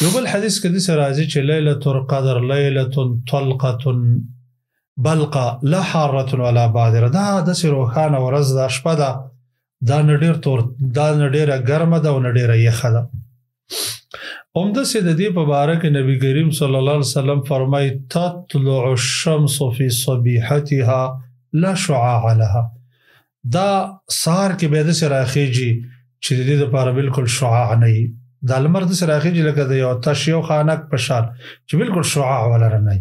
یو بل حدیث کې د راځي چې لیلة القدر لیلة طلقة بلقه لا حاره ولا بادره دا د روخانه ورځ ده شپه ده دا نه ډېر تور دا نه ډېره ګرمه ده او نه ډېره یخه ده. عمده سے د دې په باره کې نبی کریم صلی الله علیه وسلم فرمایي تطلع الشمس فی صبیحتها لا شعاع لها دا سار کې به د سره راخیږي چې د دې لپاره بالکل شعاع نه وي دا لمر د سره راخیږي لکه د یو تش یو خانک په شان چې بالکل شعاع ولر نه.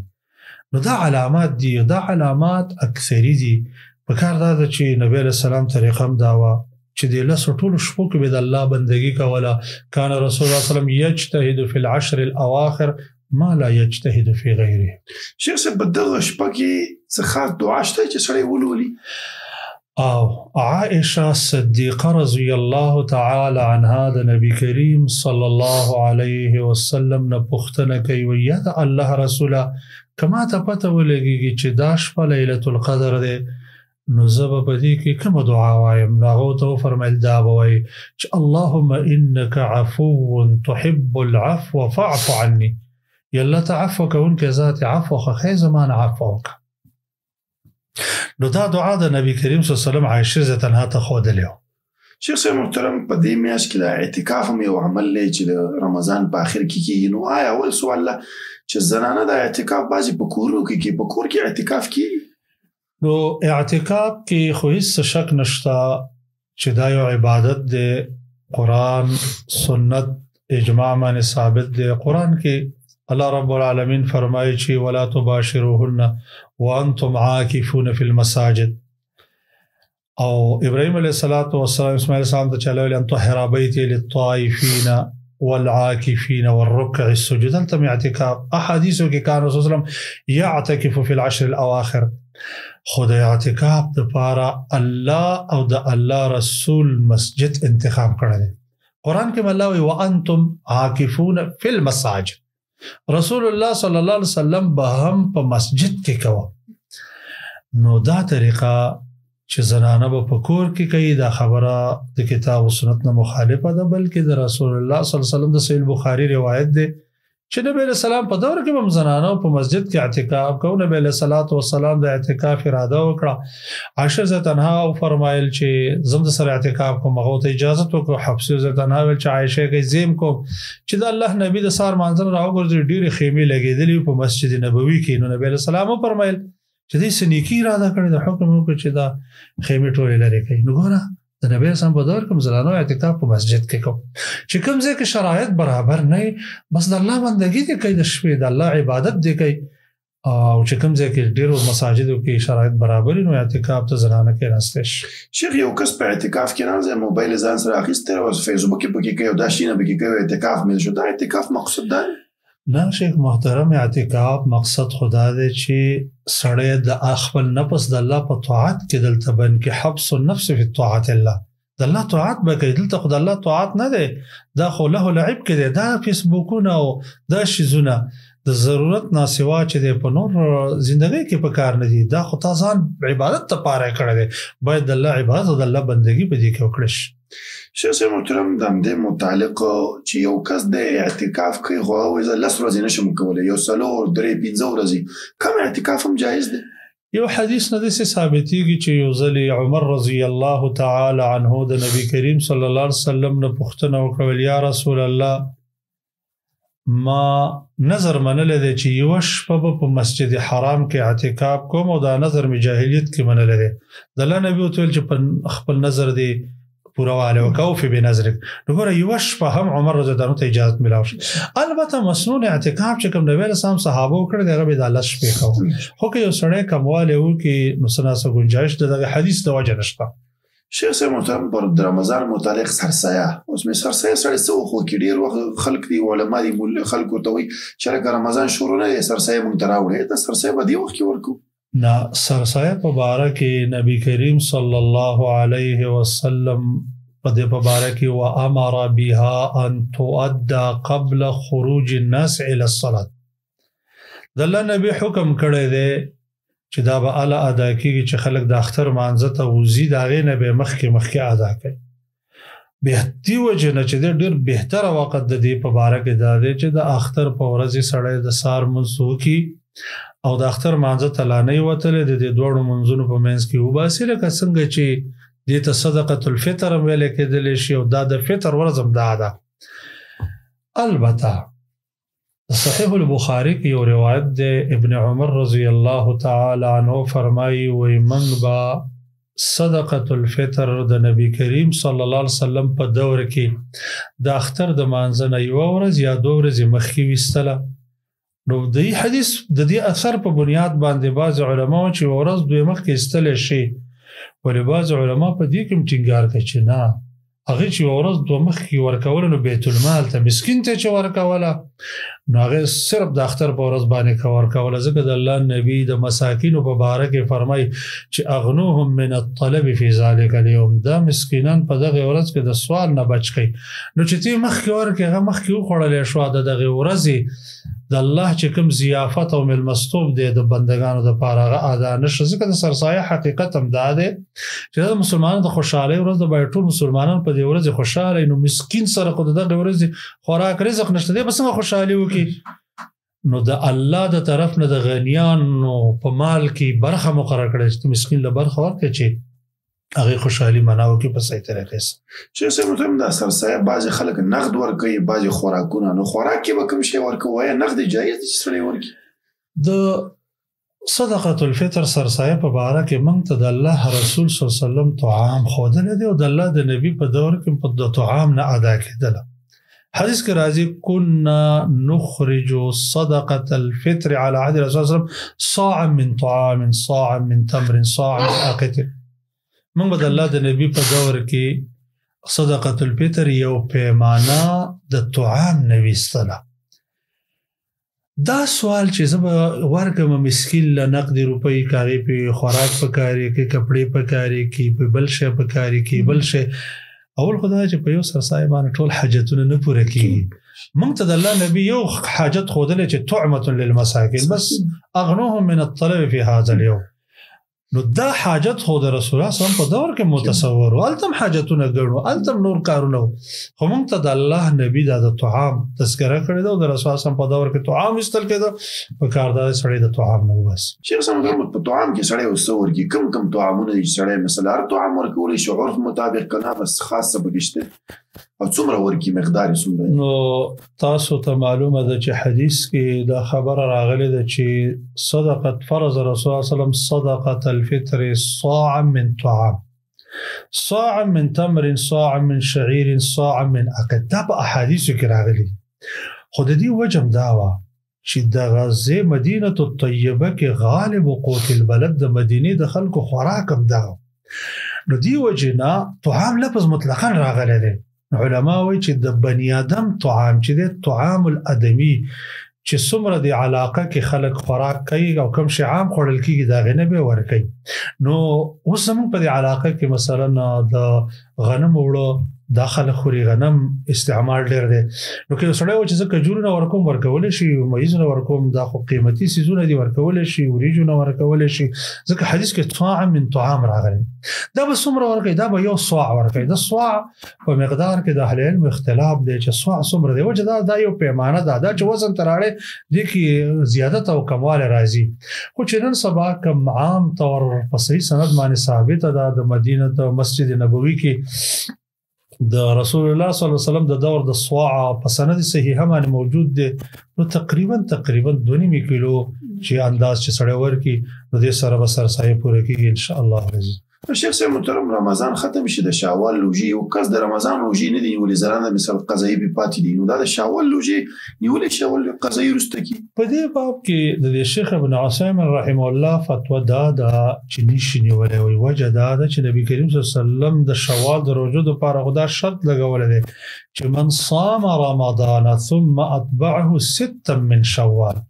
نو دا علامات دي دا علامات اکثری دي په کار دا چې نبی علیہ السلام طریقه هم داوا چې د لاسو ټول شپو کې به د الله بندگی کوله. کان رسول الله صلی الله علیه وسلم یجتهد فی العشر الاواخر ما لا یجتهد فی غیره. شیخ صاحب دغه شپه کې څه خاص دعا شته چې سړی ولولي؟ او عائشه صدیقه رضی الله تعالی عنها د نبی کریم صلی الله علیه وسلم نه پوښتنه کوي یا د الله رسوله کما ته پته ولګي چې دا شپه لیلة القدر ده نو زبا پدې کې کوم دعا وایم نو هغه ته فرمایل دا وایي چې اللهم انك عفو تحب العفو فاعف عني یا الله تعفو کوونکې ذات عفو خو زمان عفوک. نو دا دعا د نبی کریم صلی الله علیه وسلم عائشه زتنها ته خودلیو. شیخ صاحب محترم په دې میاشت کې د اعتکاف هم یو عمل دی چې د رمضان په اخر کې کیږي نو آیا اول سوال چې زنانه د اعتکاف بعضی په کورو کې په کور کې اعتکاف کیږي نو اعتکاف کې خو هیڅ شک نشته چې دا یو عبادت دی قرآن سنت اجماع باندې ثابت دی. قرآن کې الله رب العالمین فرمایي چې ولا تباشروهن وانتم عاکفون فی المساجد او ابراهیم علیه الصلاۃ والسلام اسماعیل السلام ته چلو ان طهر بیتی للطائفین والعاكفين والركع السجود انت اعتكاف احاديث کې کان رسول الله يعتكف في العشر الاواخر خو د اعتکاف دپاره الله او د الله رسول مسجد انتخاب کړی دی. قرآن کې الله وایي وانتم عاکفون فی المساجد. رسول الله صلی الله علیه وسلم به هم په مسجد کې کوه. نو دا طریقه چې زنانه به په کور کې کوي دا خبره د کتاب او سنت نه مخالفه ده، بلکې د رسول الله صلی الله علیه وسلم د صحیح بخاری روایت ده چې نبی علیہ السلام په دور کې هم زنانه په مسجد کې اعتکاف کوي. نبی علیہ الصلوۃ والسلام د اعتکاف اراده وکړه. عائشہ رضی الله عنها فرمایل چې زم د سره اعتکاف کوم، هغه ته اجازه وکړه. حفصه رضی الله عنها چې عائشہ کې زم کوم چې د الله نبی د سار منځل راوګرځي ډېری خیمه لګېدلې په مسجد نبوي کې. نو نبی علیہ السلام فرمایل چې دې سنیکی اراده کړې د حکم وکړي چې دا خیمه ټولې لري کوي. نو ګوره د نبی اسلام په دور کې زنانو اعتکاف په مسجد کې کوم چې کوم ځای کې شرایط برابر نه بس د الله بندګي دي کوي، د شپې د الله عبادت دي کوي، او چې کوم ځای کې ډیرو مساجدو کې شرایط برابر نو اعتکاف ته زنانه کې راستش. شیخ یو کس په اعتکاف کې راځي موبایل ځان سره اخیسته او فیسبوک کې پکې کوي او دا شینه پکې کوي اعتکاف مل شو. دا اعتکاف مقصد ده نه شیخ محترم. اعتکاف مقصد خدا دی چې سړی د خپل نفس د الله په طاعت کې دلته بن کې حبس النفس فی طاعت الله، د الله طاعت به کوي. دلته خو د الله طاعت نه دی، دا خو له لعب کې دی. دا فیسبوکونه او دا شیزونه د ضرورت نه سوا چې دی په نور زندګۍ کې په کار نه دي. دا خو تا ځان عبادت ته پاره کړی دی، باید د الله عبادت او د الله بندګي په دې کې وکړي. شیخ صاحب محترم د همدې متعلق چې یو کس د اعتکاف کوي خو هغوی زه 10 ورځې نشم کولی، یو 4 3 5 ورځې کوم اعتکاف هم جایز دی؟ یو حدیث نه داسې ثابتېږي چې یو ځل عمر رضی الله تعالی عنه د نبی کریم صلی الله علیه وسلم نه پوښتنه وکړه یا رسول الله ما نظر منلی دی چې یوه شپه به په مسجد حرام کې اعتکاف کوم او دا نظر مې جاهلیت کې منلی دی. د الله نبي ورته ویل چې په خپل نظر دی پورواله وکاو فی بنظرک. نو ګوره یوه شپه هم عمر رضی الله عنه ته اجازت ملاو شي. البته مسنون اعتکاف چې کوم نبی رسول صحابه وکړي هغه به د الله شپې کوو، خو که یو سړی کمواله وکړي نو څه گنجائش د حدیث د وجه نشته. شیخ صاحب محترم پر د رمضان متعلق سرسایه اوس مې سرسایه سړی څه وخو کې ډېر وخت خلک دی علما دي خلکو ته وي چې لکه رمضان شروع نه دی سرسایه مونږ ته راوړی، دا سرسایه به دې وخت کې ورکو؟ نه، سرسایه په باره کې نبی کریم صلی الله علیه وسلم په دې په باره کې وامر بها ان تؤدى قبل خروج الناس الى الصلاه. د الله نبی حکم کړی دی چې دا به اعلی ادا کیږي چې خلک د اختر مانځه ته وزي دا غي نه به مخکې ادا کوي. به دې وجه نه چې ډېر بهتره وخت د دې په باره کې دا دی چې د اختر په ورځ سړی د سار منځو کې او د اختر مانځه ته لانه وتل د دې دوړو منځونو په منځ کې وباسي، لکه څنګه چې دې ته صدقه الفطر ویل کېدل شي او دا د فطر ورځ هم ده. البته صحیح البخاری کې یو روایت ده ابن عمر رضی الله تعالی عنه فرمایي وي من با صدقه الفطر د نبی کریم صلی الله علیه وسلم په دور کې د اختر د مانځه نه یو ورځ یا 2 ورځې مخکې وستله. نو د حدیث د دې اثر په بنیاد باندې بعض علما چې ورځ دوی مخکې استل شي، ولې بعض علما په دې کې ټینګار کوي چې نه هغه چې ورځ دوه مخکې ورکول نو بیت المال ته مسکین ته چې ورکوله نو هغه صرف د اختر په ورځ باندې ورکوله، ځکه د الله نبی د مساکینو په باره کې فرمایي چې اغنوهم من الطلب فی ذلک اليوم، دا مسکینان په دغه ورځ کې د سوال نه بچ کړي. نو چې تی مخکې ورکې هغه مخکې وخوړلې شو د دغه ورځې د الله چې کوم ضیافت او ملمستوب دی د بندگانو د پاره هغه ادا نشي، ځکه د سرسایه حقیقت هم دا دی چې د مسلمانانو د خوشاله ورځ د ټول مسلمانان په دې ورځ خوشاله نو مسکین سره خو دغه ورځ خوراک رزق نشته دی بس خوشاله وکي. نو د الله د طرف نه د غنیانو په مال کې برخه مقرر کړی چې مسکین له برخه ورکړي چې هغه خوشحالي مناو کې په صحیح طریقې سره. چې څه مطلب دا سرسایه بعض خلک نقد ورکوي، بعض خوراکونه نو خوراک کې به کوم شی ورکوي یا نقد جایز دي چې سړی ورکړي؟ د صدقه الفطر سرسایه په باره کې موږ ته د الله رسول صلی الله علیه وسلم طعام ښودلی دی او د الله د نبی په دور کې په د طعام نه ادا کېدله. حدیث کې راځي كنا نخرج صدقه الفطر على عهد رسول الله صلی الله علیه وسلم صاعا من طعام صاعا من تمر صاعا من عقد. موږ د الله د نبی په دور کې صدقه الفطر یو پیمانه د طعام نویستله. دا سوال چې زه به ورکړم مسکین له نقدي روپۍ کاغې په خوراک پکاري کې کپړې پکاري کې په بل شی پکاري کې بل شی اول خدای چې په یو سرسای باندې ټول حاجتونه نه پوره کیږي موږ ته د الله نبی یو حاجت خودلې چې طعمه للمساکین بس اغنوهم من الطلب في هذا اليوم نو دا حاجت خو د رسول الله صلی الله علیه وسلم په دور کې متصور او التم حاجتونه ګڼو التم نور کارونه خو موږ ته د الله نبی د طعام تذکرہ کړی دا د رسول الله صلی الله علیه وسلم په دور کې طعام استل کېده په کار دا سړی د طعام نه بس شیخ صاحب په طعام کې سړی وسور کې کم طعامونه سړی مثلا هر طعام ورکول شي عرف مطابق کنه بس خاصه بګشته او څومره ورکی مقدار څومره نو تاسو ته معلومه ده چې حدیث کې دا خبره راغلي ده چې صدقه فرض رسول الله صلی الله علیه وسلم صدقه الفطر صاع من طعام صاع من تمر صاع من شعير صاع من عقد دا په احادیثو کې راغلي خو د دې وجه دا و چې د غزه مدینه الطیبه کې غالب قوت البلد د مدینه د خلکو خوراک هم دا نو دی وجه نه طعام لفظ مطلقاً راغلی دی علماء وی چې د بنی آدم طعام چې د طعام الادمی چې څومره د علاقه کې خلک خوراک کوي او کم شي عام خوړل کیږي دا غنه به ورکي نو اوس موږ په علاقه کې مثلا د غنم وړو داخله خوري غنم استعمال ډیر دی نو کې سړی و چې ځکه جوړونه ورکوم ورکول شي مېزونه ورکوم دا خو قیمتي سيزونه دي ورکول شي وریجونه ورکول شي ځکه حدیث کې طعام من طعام راغلی دا به څومره ورکي دا به یو صاع ورکي دا صاع په مقدار کې د اهل علم اختلاف دی چې صاع څومره دی وجه دا یو پیمانه ده دا چې وزن تراړي د کې زیادت او کمواله راځي خو چې نن سبا کم عام طور په صحیح سند باندې ثابت ده د مدینه د مسجد نبوي کې د رسول الله صلی الله علیه وسلم د دور د صواع په سند صحیحه باندې موجود دی نو تقریبا 2.5 کیلو چې انداز چې سړی ورکی نو د سره به سرسایه پوره کیږي ان شاء الله عزیز شیخ صاحب محترم رمضان ختم شي د شوال لوجي او کس د رمضان لوجي نه دی ولې زرانه مثال قضایي به پاتې دي نو دا د شوال لوجي نیولې شوال قضایي رستکی په دې باب کې د شیخ ابن عثیمین رحم الله فتوا دا چې نشي نیولې وي وجه دا چې نبی کریم صلی الله علیه وسلم د شوال د روزو لپاره خدا شرط لګول دی چې من صام رمضان ثم اتبعه 6 من شوال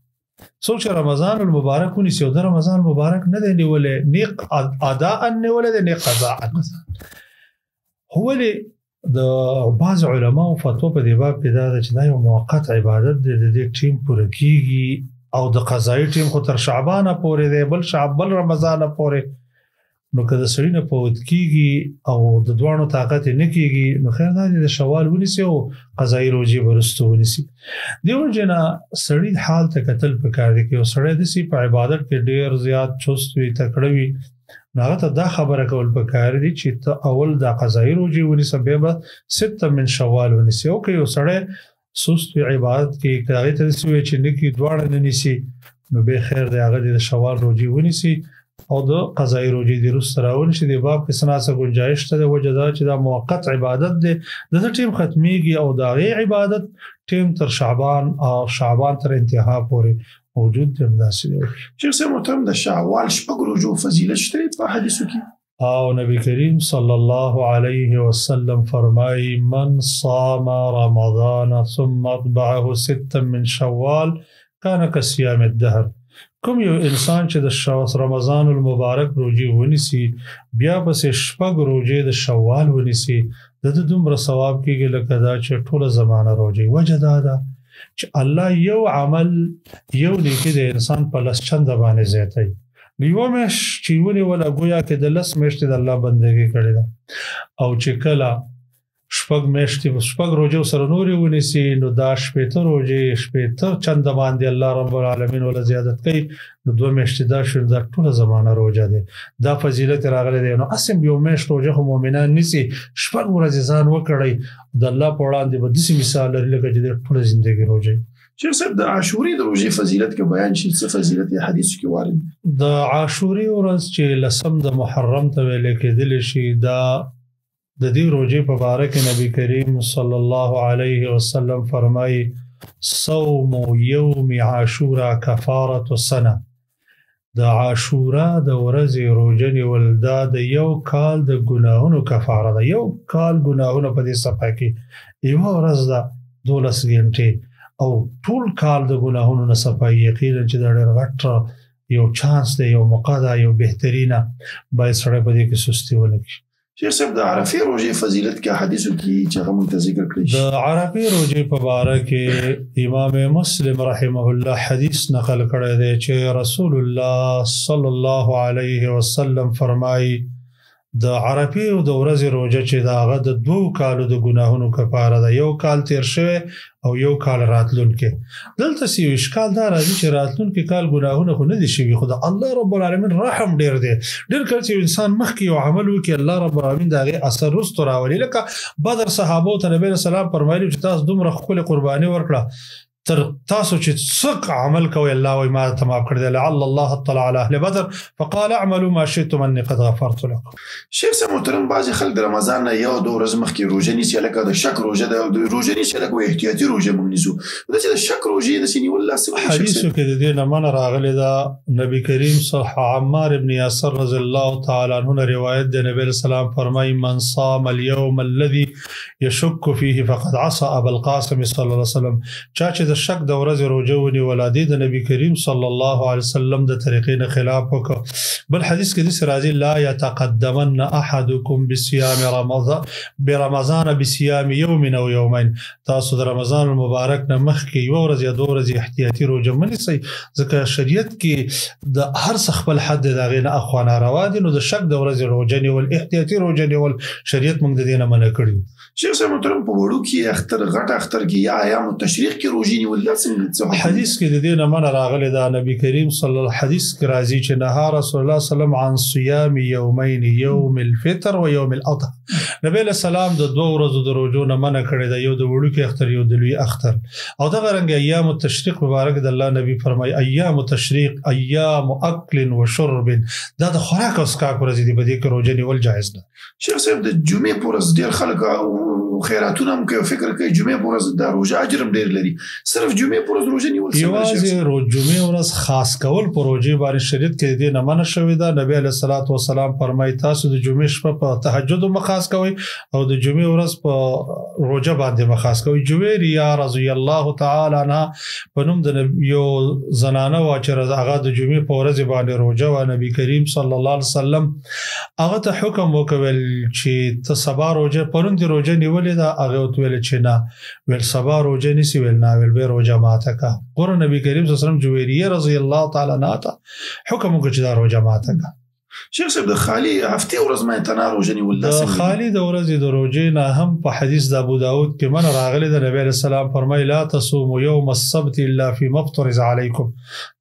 سوچ رمضان المبارک ونیسي او د رمضان المبارک نه دی نیولې نیق اداء نیولې دی نیق قضاء هو له د بعض علماء فتوا په دی باب کې دا چې دا یو موقت عبادت دی د دې ټیم پوره کیږي او د قضایي ټیم خو تر شعبان پورې دی بل رمضان پورې نو کله سړی نه پوت کیږي او د دوانو طاقت نه کیږي نو خیر دا د شوال ونیسي او قضایي روزي ورستو ونیسي دیو جنا سړی حال ته قتل پکار دي او سړی د سی په عبادت کې ډیر زیات چست وي تکړوي هغه ته دا خبره کول پکار دي چې ته اول د قضایي روزي ونیسي به 6 من شوال ونیسي او کې سړی سست عبادت کې کاغه ته سوي چې نه کې دوانه نه نيسي نو به خیر دی هغه د شوال روزي ونیسي او د قضایي روزي د رستراون چې د باب کې سناسه گنجائش ته وجه دا چې دا موقت عبادت دی د ټیم ختميږي او دا غي عبادت ټیم تر شعبان تر انتها پورې موجود دی انداسي شیخ صاحب محترم د شوال شپږ روزو فضیلت شته په حدیثو کې او نبی کریم صلی الله علیه وسلم فرمایي من صام رمضان ثم اتبعه 6 من شوال كان كصيام الدهر کوم یو انسان چې د رمضان المبارک روزي ونیسي بیا پس شپږ روزي د شوال ونیسي د دومره ثواب کېږي لکه دا چې ټول زمانه روزي وجه دا ده چې الله یو عمل یو نیکی د انسان په لس چند باندې زیاتوي یو مش چې ونی ولا گویا کې د لس میاشتې د الله بندګي کړی ده او چې کله شپږ روزه سره نوري ونیسي نو دا شپېته روزه شپېته چند باندې الله رب العالمین ول زیادت کوي نو دوه میاشتې دا شو د ټول زمانه روزه ده دا فضیلت راغلی دی نو اسیم یو میاشت روزه خو مؤمنان نيسي شپږ ورځې ځان وکړي د الله په وړاندې به داسې مثال لري لکه چې د ټول ژوندۍ روزه شیخ صاحب د عاشوري د روزي فضیلت کې بیان شي څه فضیلت یې حدیث کې وارد د عاشوري ورځ چې لسم د محرم ته ویل کېدل شي دا د دې روزې په اړه کې نبی کریم صلی الله علیه وسلم فرمایي صوم یوم عاشورا کفاره السنه د عاشورا د ورځې روزه نیول دا د یو کال د ګناهونو کفاره ده یو کال ګناهونو په دې صفحه کې یو ورځ ده 12 غنټې او ټول کال د ګناهونو نه صفایي یقینا چې دا ډېر غټ یو چانس دی یو موقع ده یو بهترینه باید سړی په دې کې سستي ونه کړي. شیخ صاحب د عرفې روژې فضیلت کې حدیثو کې چې هغه موږ ته ذکر کړی د عرفې روژې په باره کې امام مسلم رحمه الله حدیث نقل کړی دی چې رسول الله صلی الله علیه وسلم فرمایي د عرفې او د ورځې روژه چې د هغه د 2 کالو د ګناهونو کفاره ده، یو کال تیر شوی او یو کال راتلونکی. دلته یو اشکال دا راځي چې راتلونکی کال ګناهونه خو نه دي شوي، خو د الله رب العالمین رحم ډیر دی. ډیر کله چې انسان مخکې یو عمل وکړي الله رب العالمین د هغې اثر وروسته راولي. لکه بدر صحابو ته نبی علیه السلام فرمایلي چې تاسو دومره ښکلې قرباني ورکړه تر تاسو چې څه عمل کوئ الله وایي ما ته معاف کړی دی. لعل الله اطلع على اهل بدر فقال اعملوا ما شئتم اني قد غفرت لكم. شیخ صاحب محترم بعضې خلک د رمضان نه 1 2 ورځې مخکې روژه نیسي، لکه د شک روژه ده او د روژه نیسي لکه احتیاطي روژه موږ نیسو. داسې د شک روژې داسې نیول لا حدیثو کې د دې نه منع راغلی ده. نبی کریم عمار ابن یاسر رضی الله تعالی عنه روایت د نبی السلام فرمایي من صام اليوم الذي يشك فيه فقد عصى ابا القاسم صلی الله علیه وسلم. چا چې د شک د ورځې روژه ونیوله د نبی کریم صلی الله علیه وسلم د طریقې نه خلاف وکړه. بل حدیث کې داسې راځي لا يتقدمن احدكم بصيام برمضان بصيام يوم او يومين. تاسو د رمضان المبارک نه مخکې یو ورځ یا 2 ورځې احتیاطي روژه مه نیسئ، ځکه شریعت کې د هر څه خپل حد د هغې نه اخوا ناروا دي. نو د شک د ورځې روژه نیول احتیاطي روژه نیول شریعت موږ د دې نه منع کړي. شیخ صاحب محترم په وړو کې اختر غټ اختر کې یا ایام التشریق کې روژې نیول دا څنګه حدیث کې د دې نه منع راغلی ده. نبی کریم صلی الله حدیث کې راځي چې نهى رسول الله صلی الله علیه وسلم عن صيام يومين يوم الفطر ويوم الاضحى. نبی علیہ السلام د 2 ورځو د روژو نه منع کړی ده، یو د وړوکي اختر یو د لوی اختر. او دغه رنګه ایام التشریق مبارک د الله نبی فرمایي ایام التشریق ایام اکل وشرب، دا د خوراک او څښاک ورځې دي، په دې کې روژه نیول جایز ده. شیخ صاحب د جمعې په ورځ ډېر خلک خیراتونه هم کوي، فکر کوي جمعې په ورځ د روژه اجر هم ډېر لري. صرف جمعې په ورځ روژه نیول یوازې جمعې ورځ خاص کول په روژې باندې شریعت کې د دې نه منع شوې ده. نبی علیه الصلاة والسلام فرمایي تاسو د جمعې شپه په تهجد هم خاص کوئ او د جمعې ورځ په روژه باندې هم خاص کوئ. جویریه رضی الله تعالی عنها په نوم د یو زنانه وه چې هغه د جمعې په ورځ باندې روژه وه. نبی کریم صلی الله علیه وسلم هغه ته حکم وکول چې ته سبا روژه پرون دې روژه نیولې ده؟ هغه ورته ویل چې نه. ویل سبا روژه نیسي؟ ویل نه. ویل بیا روژه ماته که. ګوره نبی کریم صلی الله علیه وسلم جویریه رضی الله تعالی عنها ته حکم وکړ چې دا روژه ماته که. شیخ صاحب د خالی هفتې ورځ باندې تنها روژه نیول د خالی د ورځې د روژې نه هم په حدیث د ابو داود کې منع راغلی ده. نبی علیه السلام فرمایي لا تصوموا یوم السبت الا فيما افترض علیکم.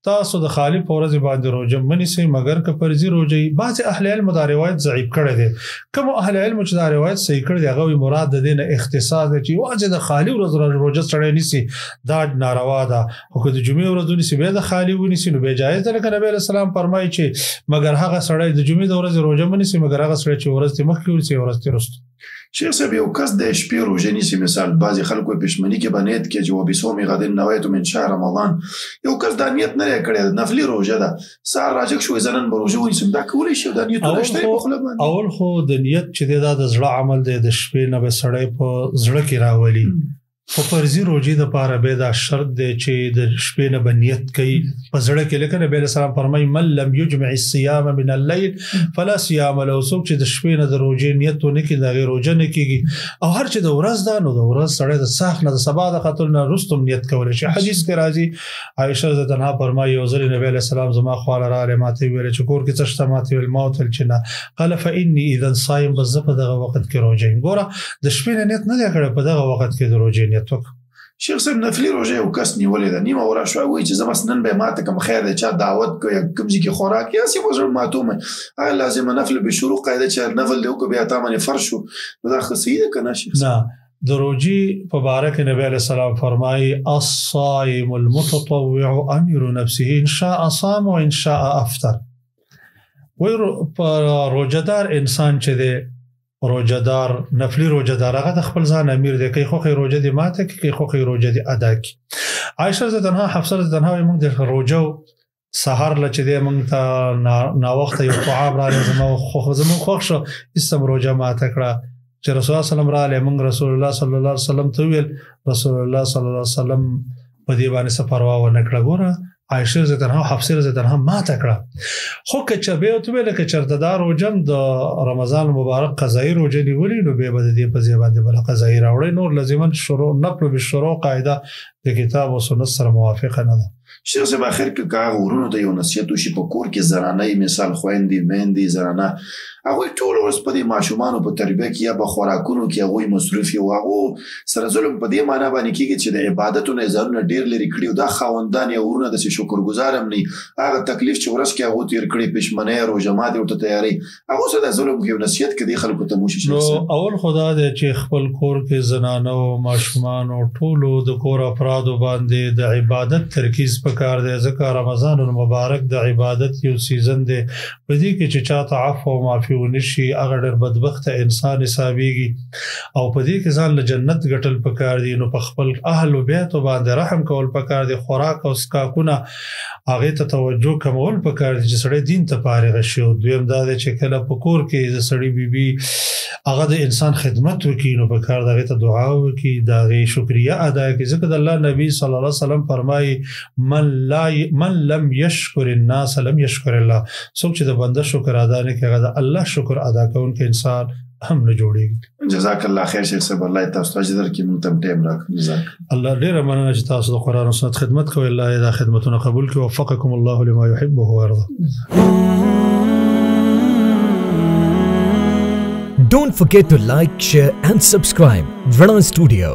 تاسو د خالی په ورځ باندې روژه مه نیسئ مګر که فرضي روژه وي. بعضې اهل علم دا روایت ضعیف کړی دی. کومو اهل علمو چې دا روایت صحیح کړی دی هغه وایي مراد د دې نه اختصاص دی چې یوازې د خالي ورځ روژه سړی نیسي دا ناروا ده، خو که د جمعې ورځ ونیسي بیا د خالي ونیسي نو بیا جایز ده. لکه نبی علیه السلام فرمایي چې مګر هغه سړی د جمعې د ورځې روژه مه نیسي مګر هغه سړی چې ورځ ترې مخکې ونیسي ورځ ترې وروسته. شیخ صاحب یو کس د شپې روژه نیسي، مثال بعضې خلکو پښمني کې به نیت کې چې وبصوم غد نویت من شهر رمضان، یو کس دا نیت نه دی کړی نفلي روژه ده، سهار راجګ شوی زه نن به روژه ونیسم، دا کولی شي دا نیتونه شته په خوله باندې؟ اول خو د نیت چې دی دا د زړه عمل دی، د شپې نه به سړی په زړه کې راولي. خو فرضي روژې دپاره بیا دا شرط دی چې د شپې نه به نیت کوي په زړه کې. لکه نبی علیه السلام فرمایي من لم یجمع الصیام من الليل فلا صیام له. څوک چې د شپې نه د روژې نیت ونه کړي د هغې روژه نه کېږي. او هر چې د ورځ ده نو د ورځ سړی د ساخت نه د سبا د ختلو نه وروسته نیت کولی شي. حدیث کې راځي عایشه رضی الله عنها فرمایي یو ځل نبی علیه السلام زما خواله راغلی ما ته ویل چې کور کې څه شته؟ ما ته ویل ما ورته ویل چې نه. قال فاني اذا صایم، بس زه په دغه وخت کې روژه یم. ګوره د شپې نه نیت نه دی کړی، په دغه وخت کې د روژې نیت وکړه. شیخ صاحب نفلي روژه یو کس نیولې ده نیمه ورځ شوی وایي چې زه بس نن به یې ماته کړم خیر دی چا دعوت کړو یا کوم ځای کې خوراک یا هسې به زړه ماتوم هغه لازمه نفل به شروع قاعده چې نفل دی وکړو بیا تا باندې فرض شو نو دا ښه صحیح ده که نه شیخ صاحب؟ نه، د روژې په باره کې نبی علیه السلام فرمایي الصائم المتطوع امیر نفسه ان شاء صام و ان شاء افطر. وایي روژهدار انسان چې دی روژهدار نفلی روژهدار هغه د خپل ځان امیر دی، که یې خوښوي روژه دې ماته کړي، که یې خوښوي روژه دې ادا کړي. عایشه رضی الله عنها حفصه رضی الله عنها وایي موږ د روژه سهار له چې دی موږ ته ناوخته یو طعام راغلی زموږ خوښ شو ایسته م روژه ماته کړه. چې رسول الله صلی الله علیه وسلم راغلی موږ رسول الله صلی الله علیه وسلم ته وویل رسول الله صلی الله علیه وسلم په دې باندې څه پروا ونه کړه. ګوره عائشه رضی الله عنها حفصه رضی الله عنها ما تکړه خو که چې به تو ویل کې چرته دا روزم د رمضان مبارک قضایي روزه نیولې نو به د دې په ځای باندې بل قضایي راوړي نور لازمان شروع نقل به شروع قاعده د کتاب او سنت سره موافقه نه ده. شیخ صاحب اخر کې کاغه ورونو ته یو نصیحت وشي په کور کې زنانه مثال خويندې مېندې زنانه هغه ټول ورځ په دې ماشومان په تربیه کې یا په خوراکونو کې هغه مصرف یو هغه سره ظلم په دې معنی باندې کېږي چې د عبادتونو ځانونه ډیر لري کړی او دا خاوندان یا ورونه د شکرګزارم نه هغه تکلیف چې ورځ کې هغه تیر کړی پښمنه روزه ماته ورته تیاری هغه سره ظلم کې نصیحت کې خلکو ته موشي. نو اول خدا دې چې خپل کور کې زنانه او ماشومان او ټول د کور افراد باندې د عبادت ترکیز پکار دی ځکه رمضان المبارک د عبادت یو سیزن دی په دې کې چې چاته عفو او معافي ونشي هغه ډېر بدبخت انسان حسابيږي او په دې کې ځان له جنت ګټل پکار دي. نو په خپل اهل او بیت باندې رحم کول پکار دي. خوراک او اسکاکونه هغه ته توجه کول پکار دي چې سړی دین ته فارغ شي. او دویم دا چې کله په کور کې د سړی بیبي هغه د انسان خدمت وکړي نو پکار دغه ته دعا وکړي دغه شکریا ادا کړي ځکه د الله نبی صلی الله علیه وسلم فرمایي من لم يشكر الناس لم يشكر الله. څوک چې د بنده شکر ادا نه کوي هغه د الله شکر ادا کوونکی انسان هم نه جوړیږي. جزاک الله خیر شیخ صاحب الله تاسو ته اجر کې مونږ ته ټیم راکړي. جزاک الله ډیر مننه چې تاسو د قرآن او سنت خدمت کوئ. الله دا خدمتونه قبول کړي. وفقکم الله لما يحب ويرضى. Don't forget to like, share and subscribe. Rana Studio.